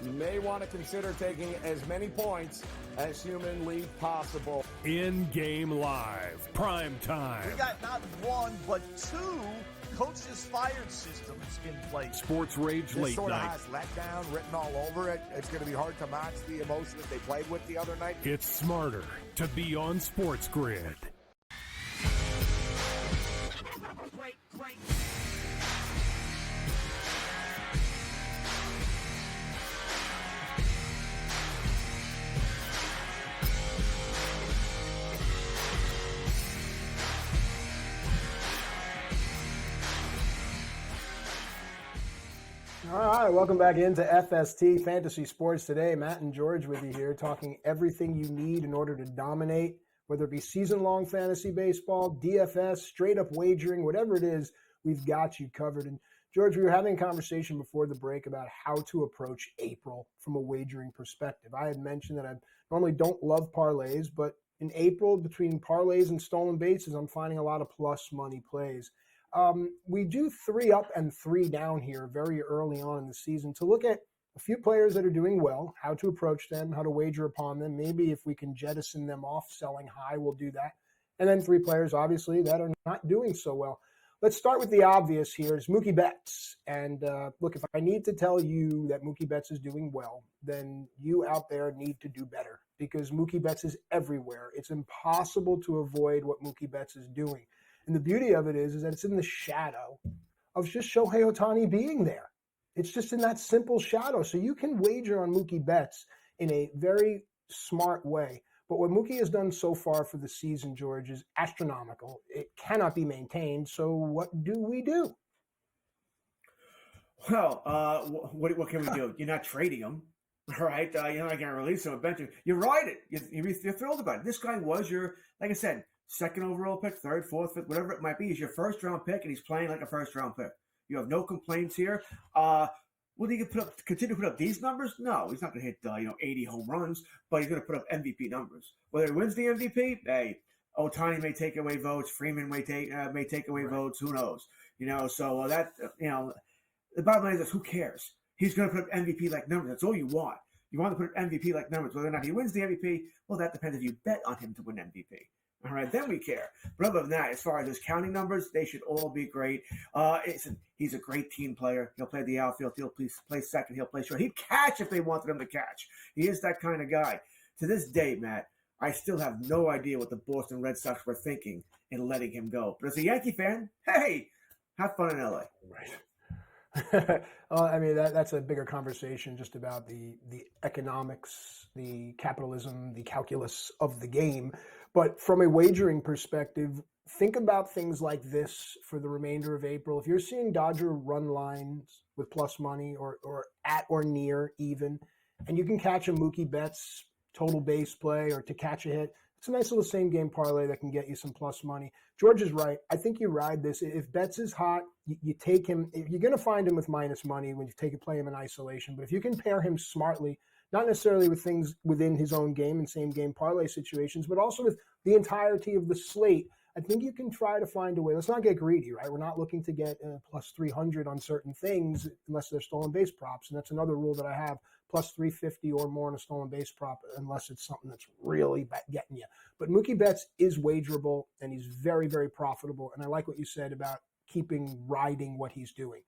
Speaker 13: you may want to consider taking as many points as humanly possible.
Speaker 4: In-game live, prime time.
Speaker 14: We got not 1, but 2 coaches fired systems in place.
Speaker 4: Sports Rage
Speaker 8: This
Speaker 4: Late
Speaker 8: sort of
Speaker 4: Night.
Speaker 8: has letdown written all over it. It's going to be hard to match the emotion that they played with the other night.
Speaker 4: It's smarter to be on SportsGrid.
Speaker 1: All right, welcome back into FST Fantasy Sports today. Matt and George with you here, talking everything you need in order to dominate, whether it be season-long fantasy baseball, DFS, straight-up wagering, whatever it is, we've got you covered. And George, we were having a conversation before the break about how to approach April from a wagering perspective. I had mentioned that I normally don't love parlays, but in April, between parlays and stolen bases, I'm finding a lot of plus money plays. We do 3 up and 3 down here very early on in the season to look at a few players that are doing well, how to approach them, how to wager upon them. Maybe if we can jettison them off selling high, we'll do that. And then 3 players, obviously, that are not doing so well. Let's start with the obvious here is Mookie Betts. And look, if I need to tell you that Mookie Betts is doing well, then you out there need to do better because Mookie Betts is everywhere. It's impossible to avoid what Mookie Betts is doing. And the beauty of it is that it's in the shadow of just Shohei Ohtani being there. It's just in that simple shadow. So you can wager on Mookie Betts in a very smart way. But what Mookie has done so far for the season, George, is astronomical. It cannot be maintained. So what do we do?
Speaker 2: Well, what can we do? You're not trading him, all right? You're not going to release him or bench him. You ride it. You're thrilled about it. This guy was your, like I said, 2nd overall pick, 3rd, 4th, 5th, whatever it might be. He's your 1st-round pick, and he's playing like a 1st-round pick. You have no complaints here. Will he continue to put up these numbers? No, he's not going to hit 80 home runs, but he's going to put up MVP numbers. Whether he wins the MVP, hey, Ohtani may take away votes, Freeman may take away votes. Who knows? So the bottom line is who cares? He's going to put up MVP-like numbers. That's all you want. You want to put up MVP-like numbers. Whether or not he wins the MVP, well, that depends if you bet on him to win MVP. All right, then we care. But other than that, as far as his counting numbers, they should all be great. He's a great team player. He'll play the outfield. He'll play second. He'll play short. He'd catch if they wanted him to catch. He is that kind of guy. To this day, Matt, I still have no idea what the Boston Red Sox were thinking in letting him go. But as a Yankee fan, hey, have fun in L.A.
Speaker 1: Right. I mean, that's a bigger conversation just about the economics, the capitalism, the calculus of the game. But from a wagering perspective, think about things like this for the remainder of April. If you're seeing Dodger run lines with plus money or at or near even, and you can catch a Mookie Betts total base play or to catch a hit, it's a nice little same game parlay that can get you some plus money. George is right. I think you ride this. If Betts is hot, you take him. You're going to find him with minus money when you play him in isolation. But if you can pair him smartly, not necessarily with things within his own game and same game parlay situations, but also with the entirety of the slate, I think you can try to find a way. Let's not get greedy, right? We're not looking to get plus 300 on certain things unless they're stolen base props. And that's another rule that I have, plus 350 or more on a stolen base prop, unless it's something that's really getting you. But Mookie Betts is wagerable, and he's very, very profitable. And I like what you said about riding what he's doing.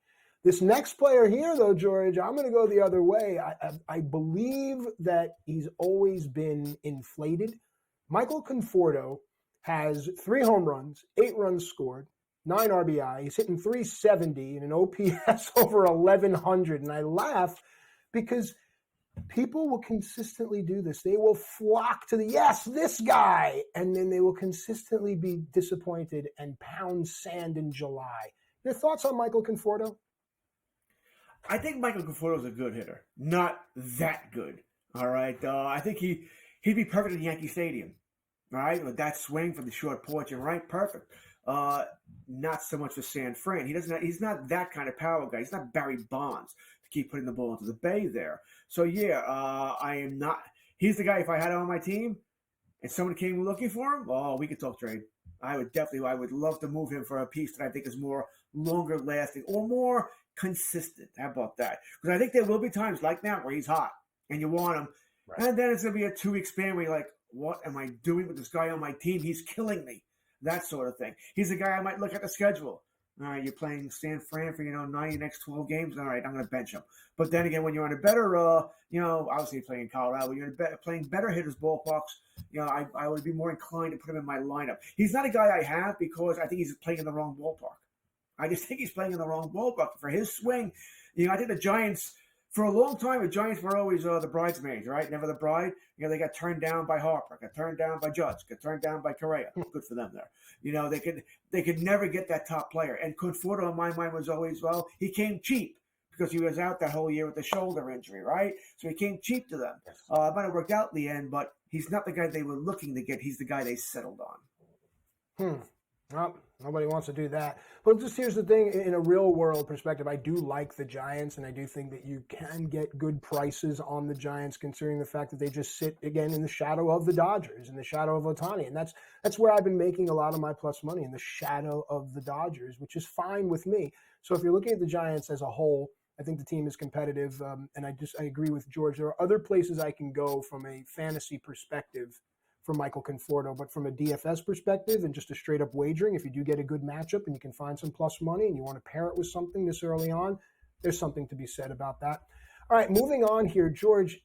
Speaker 1: This next player here, though, George, I'm going to go the other way. I believe that he's always been inflated. Michael Conforto has 3 home runs, 8 runs scored, 9 RBI. He's hitting 370 and an OPS over 1,100. And I laugh because people will consistently do this. They will flock to this guy, and then they will consistently be disappointed and pound sand in July. Your thoughts on Michael Conforto?
Speaker 2: I think Michael Conforto is a good hitter. Not that good. All right. I think he'd be perfect in Yankee Stadium. All right. With that swing from the short porch and right. Perfect. Not so much for San Fran. He's not that kind of power guy. He's not Barry Bonds to keep putting the ball into the bay there. So yeah, I am not. He's the guy. If I had him on my team and someone came looking for him, we could talk trade. I would love to move him for a piece that I think is more longer lasting or more consistent. How about that? Because I think there will be times like now where he's hot and you want him. Right. And then it's going to be a 2-week span where you're like, what am I doing with this guy on my team? He's killing me. That sort of thing. He's a guy I might look at the schedule. All right, you're playing San Fran for, 9 of the next 12 games. All right, I'm going to bench him. But then again, when you're on a better, obviously playing Colorado, when you're playing better hitters ballparks, I would be more inclined to put him in my lineup. He's not a guy I have because I think he's playing in the wrong ballpark. I just think he's playing in the wrong ballpark. For his swing, I think the Giants, for a long time, the Giants were always the bridesmaids, right? Never the bride. They got turned down by Harper, got turned down by Judge, got turned down by Correa. Good for them there. They could never get that top player. And Conforto, in my mind, was always, he came cheap because he was out that whole year with the shoulder injury, right? So he came cheap to them. It might have worked out in the end, but he's not the guy they were looking to get. He's the guy they settled on.
Speaker 1: Well, Nobody wants to do that. But just here's the thing, in a real world perspective, I do like the Giants, and I do think that you can get good prices on the Giants, considering the fact that they just sit, again, in the shadow of the Dodgers, in the shadow of Ohtani. And that's where I've been making a lot of my plus money, in the shadow of the Dodgers, which is fine with me. So if you're looking at the Giants as a whole, I think the team is competitive, and I agree with George. There are other places I can go from a fantasy perspective for Michael Conforto, but from a DFS perspective and just a straight up wagering, if you do get a good matchup and you can find some plus money and you want to pair it with something this early on, there's something to be said about that. All right, moving on here, George,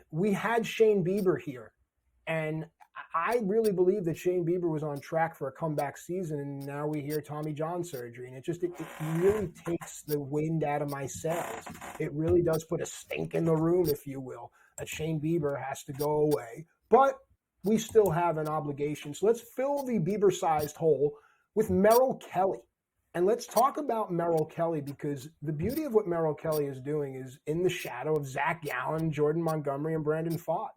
Speaker 1: we had Shane Bieber here, and I really believe that Shane Bieber was on track for a comeback season, and now we hear Tommy John surgery, and it really takes the wind out of my sails. It really does put a stink in the room, if you will, that Shane Bieber has to go away. But we still have an obligation. So let's fill the Bieber-sized hole with Merrill Kelly. And let's talk about Merrill Kelly, because the beauty of what Merrill Kelly is doing is in the shadow of Zach Gallen, Jordan Montgomery, and Brandon Pfaadt.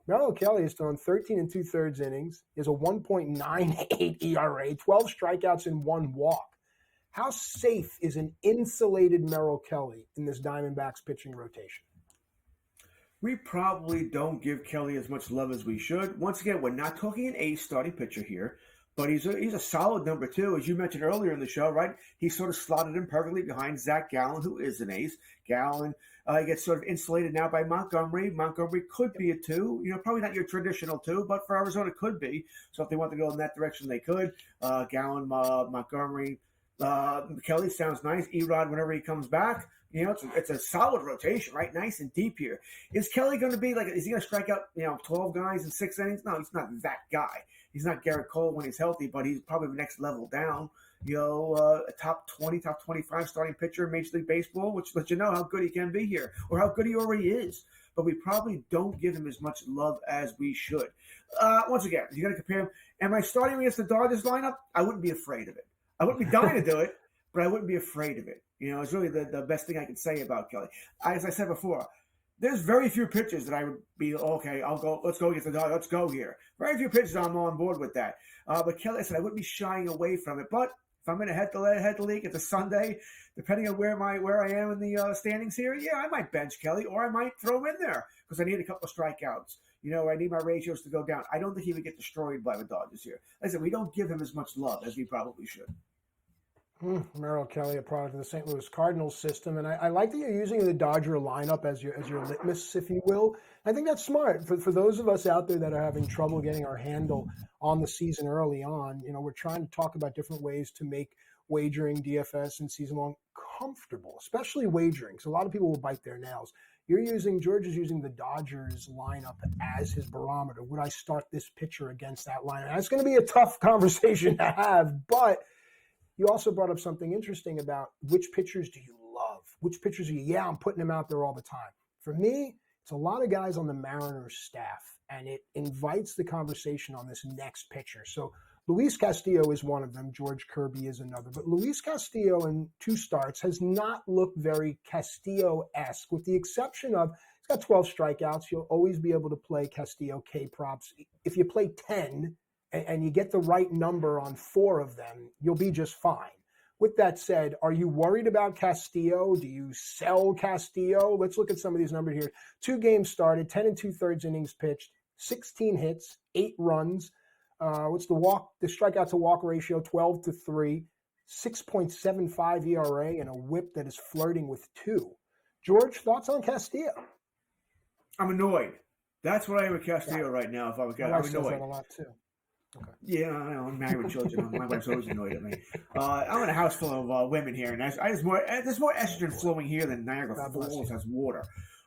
Speaker 1: Merrill Kelly has thrown 13 2/3 innings. He has a 1.98 ERA, 12 strikeouts, and 1 walk. How safe is an insulated Merrill Kelly in this Diamondbacks pitching rotation?
Speaker 2: We probably don't give Kelly as much love as we should. Once again, we're not talking an ace starting pitcher here, but he's a solid number 2. As you mentioned earlier in the show, right? He sort of slotted in perfectly behind Zach Gallen, who is an ace. Gallen gets sort of insulated now by Montgomery. Montgomery could be a 2. Probably not your traditional 2, but for Arizona could be. So if they want to go in that direction, they could. Gallen, Montgomery, Kelly sounds nice. Erod whenever he comes back. It's a solid rotation, right? Nice and deep here. Is Kelly going to be is he going to strike out, 12 guys in 6 innings? No, he's not that guy. He's not Garrett Cole when he's healthy, but he's probably the next level down. A top 20, top 25 starting pitcher in Major League Baseball, which lets you know how good he can be here or how good he already is. But we probably don't give him as much love as we should. Once again, you got to compare him. Am I starting against the Dodgers lineup? I wouldn't be afraid of it. I wouldn't be dying to do it, but I wouldn't be afraid of it. It's really the best thing I can say about Kelly. As I said before, there's very few pitches that I would be, okay, let's go against the Dodgers, let's go here. Very few pitches I'm on board with that. But Kelly, I said I wouldn't be shying away from it. But if I'm going to head the league, it's a Sunday, depending on where I am in the standings here, yeah, I might bench Kelly, or I might throw him in there because I need a couple of strikeouts. I need my ratios to go down. I don't think he would get destroyed by the Dodgers here. Like I said, we don't give him as much love as we probably should.
Speaker 1: Merrill Kelly, a product of the St. Louis Cardinals system, and I like that you're using the Dodger lineup as your litmus, if you will. I think that's smart for those of us out there that are having trouble getting our handle on the season early on. We're trying to talk about different ways to make wagering, DFS, and season long comfortable, especially wagering. So a lot of people will bite their nails. George is using the Dodgers lineup as his barometer. Would I start this pitcher against that lineup? That's going to be a tough conversation to have, but you also brought up something interesting about which pitchers do you love? Which pitchers are you? Yeah, I'm putting them out there all the time. For me, it's a lot of guys on the Mariners staff, and it invites the conversation on this next pitcher. So Luis Castillo is one of them. George Kirby is another. But Luis Castillo in 2 starts has not looked very Castillo-esque, with the exception of he's got 12 strikeouts. You'll always be able to play Castillo K-props. If you play 10, and you get the right number on 4 of them, you'll be just fine. With that said, are you worried about Castillo? Do you sell Castillo? Let's look at some of these numbers here. 2 games started, 10 2/3 innings pitched, 16 hits, 8 runs. What's the strikeout to walk ratio? 12-3, 6.75 ERA, and a whip that is flirting with 2. George, thoughts on Castillo?
Speaker 2: I'm annoyed. That's what I am with Castillo right now. If I'm annoyed.
Speaker 1: That a lot too. Okay.
Speaker 2: Yeah, I know. I'm married with children. My wife's always annoyed at me. I'm in a house full of women here, and there's more estrogen flowing here than Niagara Falls has water.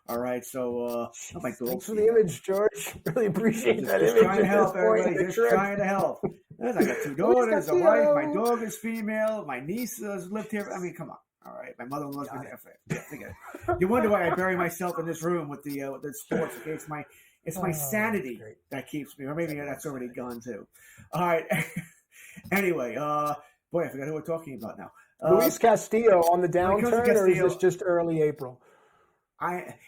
Speaker 2: All right, so my dog.
Speaker 1: Thanks for the image, George. Really appreciate that image.
Speaker 2: Trying to help everybody. Just trying to help. I got 2 daughters, a wife. My dog is female. My niece has lived here. I mean, come on. All right, my mother-in-law's been there for. Yeah, you wonder why I bury myself in this room with the sports. Okay, it's my sanity that keeps me, or maybe that's already gone too. All right. Anyway, boy, I forgot who we're talking about now.
Speaker 1: Luis Castillo on the downturn, or is this just early April?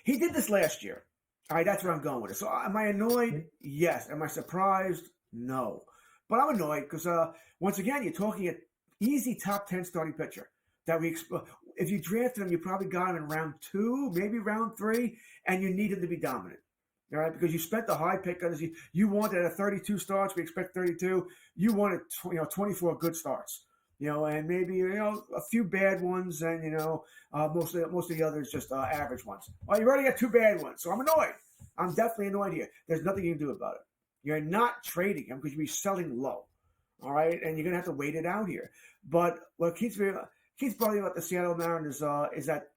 Speaker 2: He did this last year. All right, that's where I'm going with it. So am I annoyed? Yes. Am I surprised? No. But I'm annoyed because once again, you're talking at easy top 10 starting pitcher. That if you drafted him, you probably got him in round 2, maybe round 3, and you need him to be dominant. All right, because you spent the high pick on this. You wanted at 32 starts. We expect 32. You wanted 24 good starts. And maybe a few bad ones, and most of the others just average ones. Well, you already got 2 bad ones, so I'm annoyed. I'm definitely annoyed here. There's nothing you can do about it. You're not trading him because you're selling low. All right, and you're gonna have to wait it out here. But what keeps bothering about the Seattle Mariners is that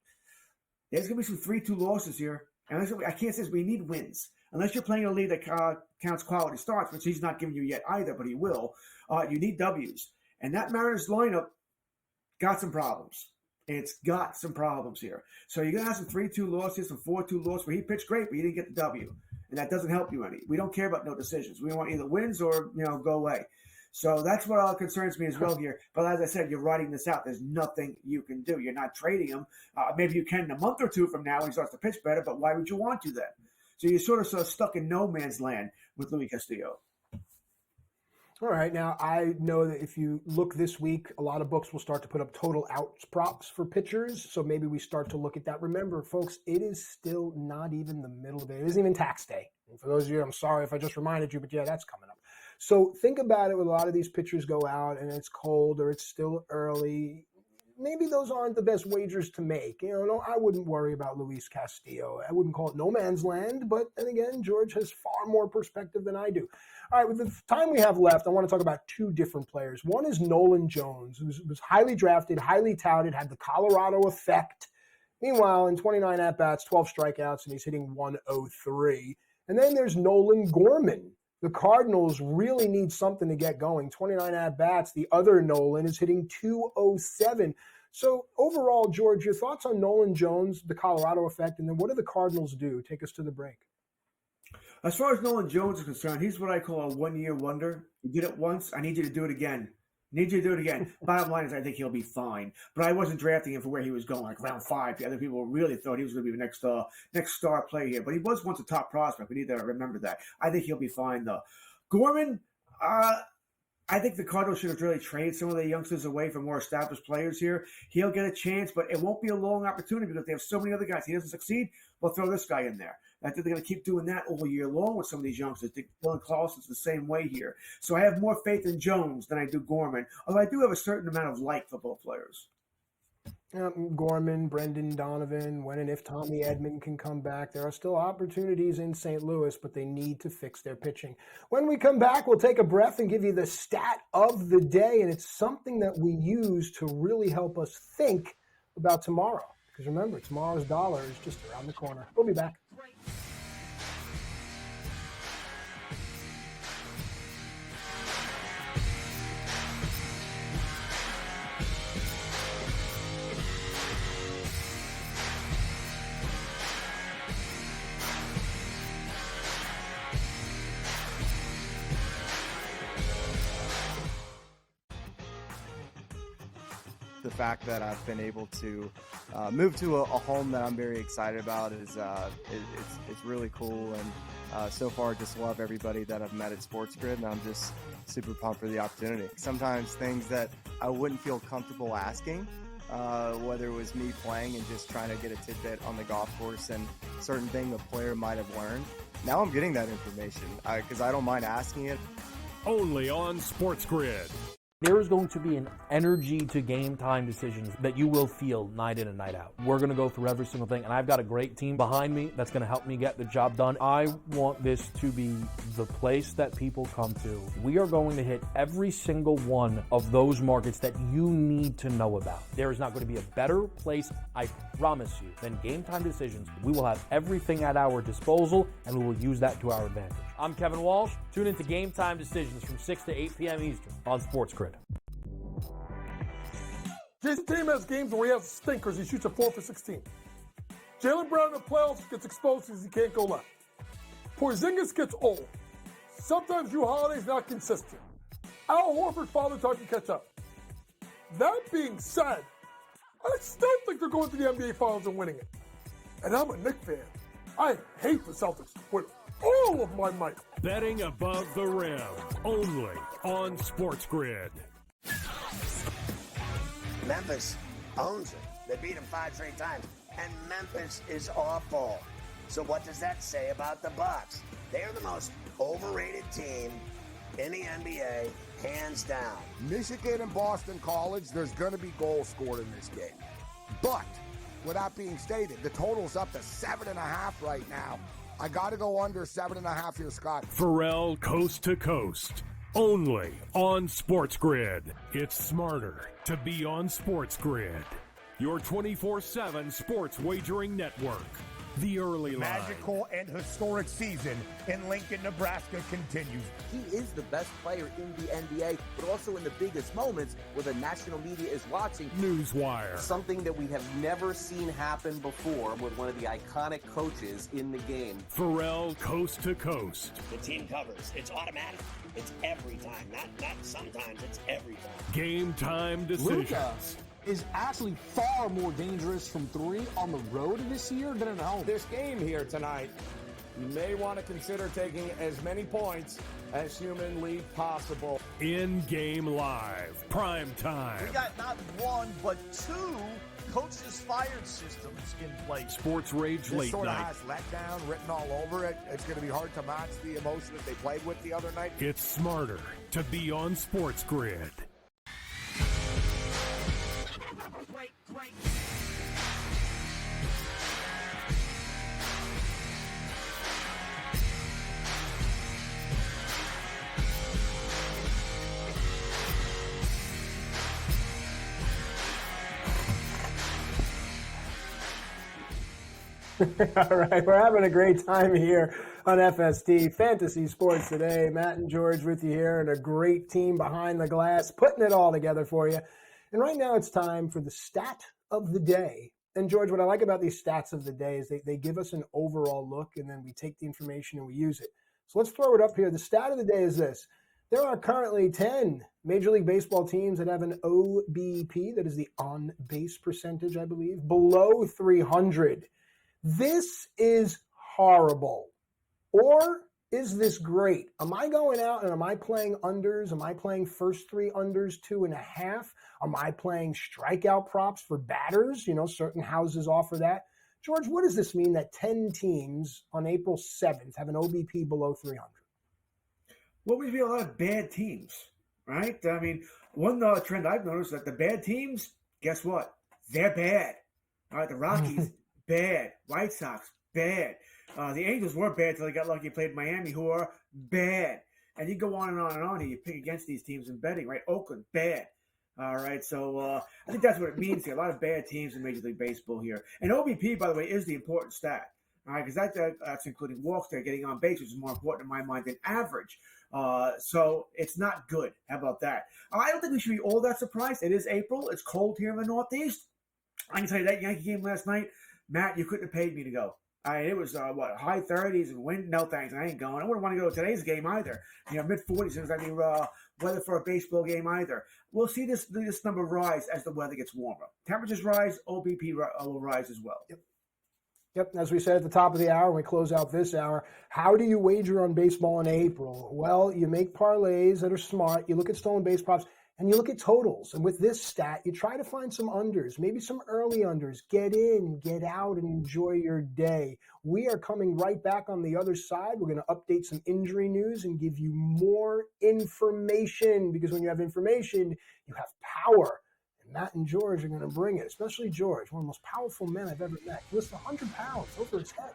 Speaker 2: there's going to be some 3-2 losses here. And I can't say this, we need wins. Unless you're playing a league that counts quality starts, which he's not giving you yet either, but he will. You need W's. And that Mariners lineup got some problems. It's got some problems here. So you're going to have some 3-2 losses, some 4-2 losses where he pitched great, but he didn't get the W. And that doesn't help you any. We don't care about no decisions. We want either wins or, go away. So that's what concerns me as well here. But as I said, you're riding this out. There's nothing you can do. You're not trading him. Maybe you can in a month or 2 from now when he starts to pitch better, but why would you want to then? So you're sort of stuck in no man's land with Luis Castillo.
Speaker 1: All right. Now, I know that if you look this week, a lot of books will start to put up total outs props for pitchers. So maybe we start to look at that. Remember, folks, it is still not even the middle of it. It isn't even tax day. And for those of you, I'm sorry if I just reminded you, but yeah, that's coming up. So think about it when a lot of these pitchers go out and it's cold or it's still early. Maybe those aren't the best wagers to make. No, I wouldn't worry about Luis Castillo. I wouldn't call it no man's land, but then again, George has far more perspective than I do. All right, with the time we have left, I want to talk about 2 different players. One is Nolan Jones, who was highly drafted, highly touted, had the Colorado effect. Meanwhile, in 29 at-bats, 12 strikeouts, and he's hitting 103. And then there's Nolan Gorman. The Cardinals really need something to get going. 29 at-bats. The other Nolan is hitting 207. So overall, George, your thoughts on Nolan Jones, the Colorado effect, and then what do the Cardinals do? Take us to the break.
Speaker 2: As far as Nolan Jones is concerned, he's what I call a one-year wonder. You did it once, I need you to do it again. Bottom line is I think he'll be fine. But I wasn't drafting him for where he was going, like round 5. The other people really thought he was going to be the next star player here. But he was once a top prospect. We need to remember that. I think he'll be fine, though. Gorman, I think the Cardinals should have really traded some of the youngsters away for more established players here. He'll get a chance, but it won't be a long opportunity because they have so many other guys. He doesn't succeed, we'll throw this guy in there. I think they're going to keep doing that all year long with some of these youngsters. I think Dylan Clausen's the same way here. So I have more faith in Jones than I do Gorman, although I do have a certain amount of like for both players.
Speaker 1: Gorman, Brendan Donovan, when and if Tommy Edman can come back. There are still opportunities in St. Louis, but they need to fix their pitching. When we come back, we'll take a breath and give you the stat of the day, and it's something that we use to really help us think about tomorrow. Because remember, tomorrow's dollar is just around the corner. We'll be back.
Speaker 3: The fact that I've been able to move to a home that I'm very excited about is it's really cool, and so far just love everybody that I've met at SportsGrid, and I'm just super pumped for the opportunity. Sometimes things that I wouldn't feel comfortable asking, whether it was me playing and just trying to get a tidbit on the golf course and certain thing the player might have learned, now I'm getting that information because I don't mind asking it.
Speaker 4: Only on SportsGrid.
Speaker 5: There is going to be an energy to game time decisions that you will feel night in and night out. We're going to go through every single thing, and I've got a great team behind me that's going to help me get the job done. I want this to be the place that people come to. We are going to hit every single one of those markets that you need to know about. There is not going to be a better place, I promise you, than Game Time Decisions. We will have everything at our disposal, and we will use that to our advantage. I'm Kevin Walsh. Tune into Game Time Decisions from 6 to 8 p.m. Eastern on SportsGrid.
Speaker 6: Jason Tatum has games where he has stinkers. He shoots a 4 for 16. Jaylen Brown in the playoffs gets exposed because he can't go left. Porzingis gets old. Sometimes Drew Holiday's not consistent. Al Horford father time to catch up. That being said, I still think they're going to the NBA Finals and winning it. And I'm a Knicks fan. I hate the Celtics with all of my might.
Speaker 4: Betting above the rim, only on SportsGrid.
Speaker 7: Memphis owns it. They beat them 5 straight times. And Memphis is awful. So what does that say about the Bucks? They're the most overrated team in the NBA, hands down.
Speaker 8: Michigan and Boston College, there's going to be goals scored in this game. But, with that being stated, the total's up to 7.5 right now. I got to go under 7.5 here, Scott.
Speaker 4: Pharrell Coast to Coast. Only on SportsGrid. It's smarter to be on SportsGrid. Your 24/7 sports wagering network. The early line.
Speaker 9: Magical and historic season in Lincoln, Nebraska continues.
Speaker 10: He is the best player in the NBA, but also in the biggest moments where the national media is watching.
Speaker 4: Newswire.
Speaker 11: Something that we have never seen happen before with one of the iconic coaches in the game.
Speaker 4: Pharrell Coast to Coast.
Speaker 7: The team covers. It's automatic. It's every time. Not sometimes. It's every time.
Speaker 4: Game time decisions.
Speaker 12: Luka is actually far more dangerous from 3 on the road this year than at home.
Speaker 13: This game here tonight, you may want to consider taking as many points as humanly possible.
Speaker 4: In-game live. Prime time.
Speaker 14: We got not one, but 2 coaches fired systems in place.
Speaker 4: Sports Rage
Speaker 8: This
Speaker 4: Late
Speaker 8: sort of
Speaker 4: Night.
Speaker 8: has letdown written all over it. It's going to be hard to match the emotion that they played with the other night.
Speaker 4: It's smarter to be on SportsGrid.
Speaker 1: All right, we're having a great time here on FST Fantasy Sports Today. Matt and George with you here, and a great team behind the glass putting it all together for you. And right now it's time for the stat of the day. And George, what I like about these stats of the day is they give us an overall look, and then we take the information and we use it. So let's throw it up here. The stat of the day is this. There are currently 10 Major League Baseball teams that have an OBP, that is the on-base percentage, I believe, below 300. This is horrible. Or is this great? Am I going out and am I playing unders? Am I playing first 3 unders, 2.5? Am I playing strikeout props for batters? You know, certain houses offer that. George, what does this mean that 10 teams on April 7th have an OBP below 300?
Speaker 2: Well, we have a lot of bad teams, right? I mean, one trend I've noticed is that the bad teams, guess what? They're bad. All right, the Rockies, bad. White Sox, bad. The Angels were bad until they got lucky and played Miami, who are bad. And you go on and on and on, and you pick against these teams in betting, right? Oakland, bad. All right, so I think that's what it means here. A lot of bad teams in Major League Baseball here. And OBP, by the way, is the important stat, all right, because that's including walks there, getting on base, which is more important in my mind than average. So it's not good. How about that? I don't think we should be all that surprised. It is April. It's cold here in the Northeast. I can tell you that Yankee game last night, Matt, you couldn't have paid me to go. It was, high 30s and wind? No, thanks. I ain't going. I wouldn't want to go to today's game either. Mid-40s is going to be weather for a baseball game either. We'll see this number rise as the weather gets warmer. Temperatures rise, OBP will rise as well.
Speaker 1: Yep, as we said at the top of the hour, when we close out this hour, how do you wager on baseball in April? Well, you make parlays that are smart. You look at stolen base props, and you look at totals. And with this stat, you try to find some unders, maybe some early unders. Get in, get out, and enjoy your day. We are coming right back on the other side. We're going to update some injury news and give you more information, because when you have information, you have power. And Matt and George are going to bring it, especially George, one of the most powerful men I've ever met. He lifts 100 pounds over his head.